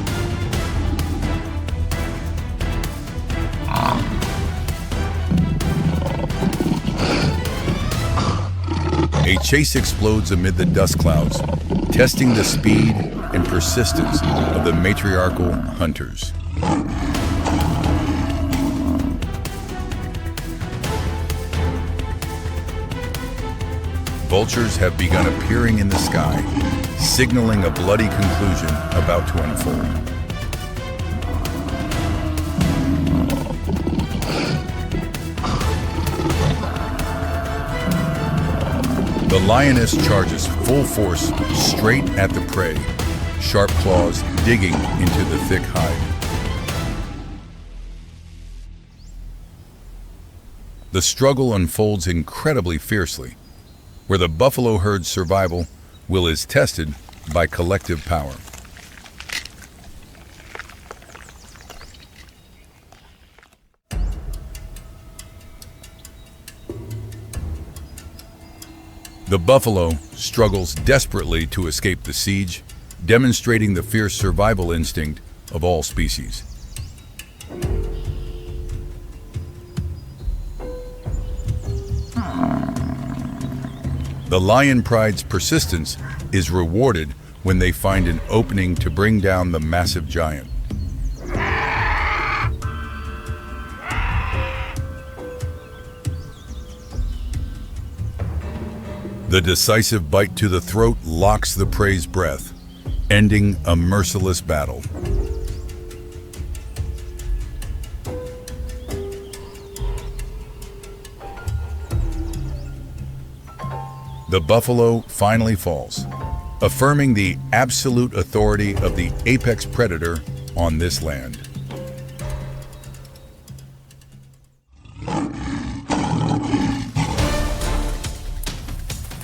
A chase explodes amid the dust clouds, testing the speed and persistence of the matriarchal hunters. Vultures have begun appearing in the sky, signaling a bloody conclusion about to unfold. The lioness charges full force straight at the prey, sharp claws digging into the thick hide. The struggle unfolds incredibly fiercely, where the buffalo herd's survival will is tested by collective power. The buffalo struggles desperately to escape the siege, demonstrating the fierce survival instinct of all species. The lion pride's persistence is rewarded when they find an opening to bring down the massive giant. The decisive bite to the throat locks the prey's breath, ending a merciless battle. The buffalo finally falls, affirming the absolute authority of the apex predator on this land.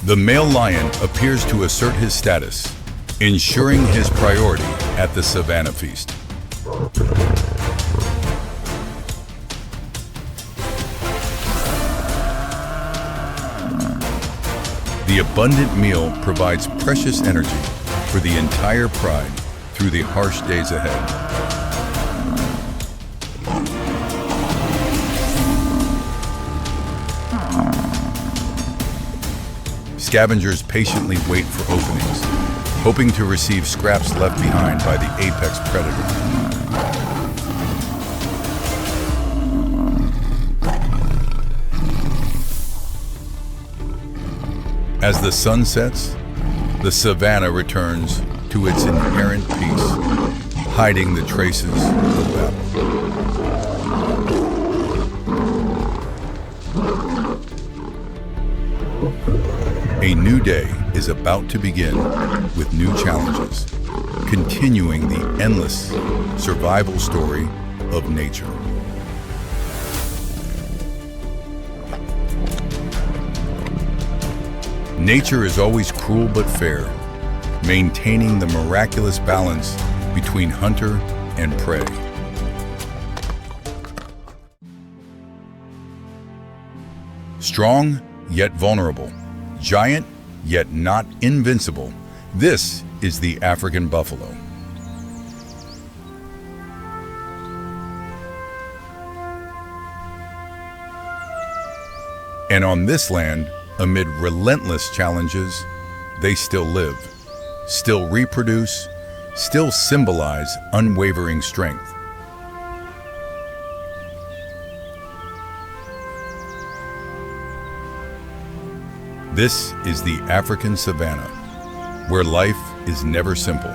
The male lion appears to assert his status, ensuring his priority at the savanna feast. The abundant meal provides precious energy for the entire pride through the harsh days ahead. Scavengers patiently wait for openings, hoping to receive scraps left behind by the apex predator. As the sun sets, the savanna returns to its inherent peace, hiding the traces of battle. A new day is about to begin with new challenges, continuing the endless survival story of nature. Nature is always cruel but fair, maintaining the miraculous balance between hunter and prey. Strong yet vulnerable, giant yet not invincible, this is the African buffalo. And on this land, amid relentless challenges, they still live, still reproduce, still symbolize unwavering strength. This is the African savanna, where life is never simple,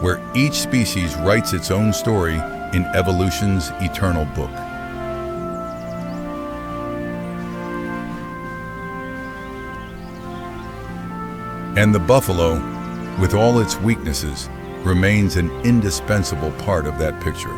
where each species writes its own story in evolution's eternal book. And the buffalo, with all its weaknesses, remains an indispensable part of that picture.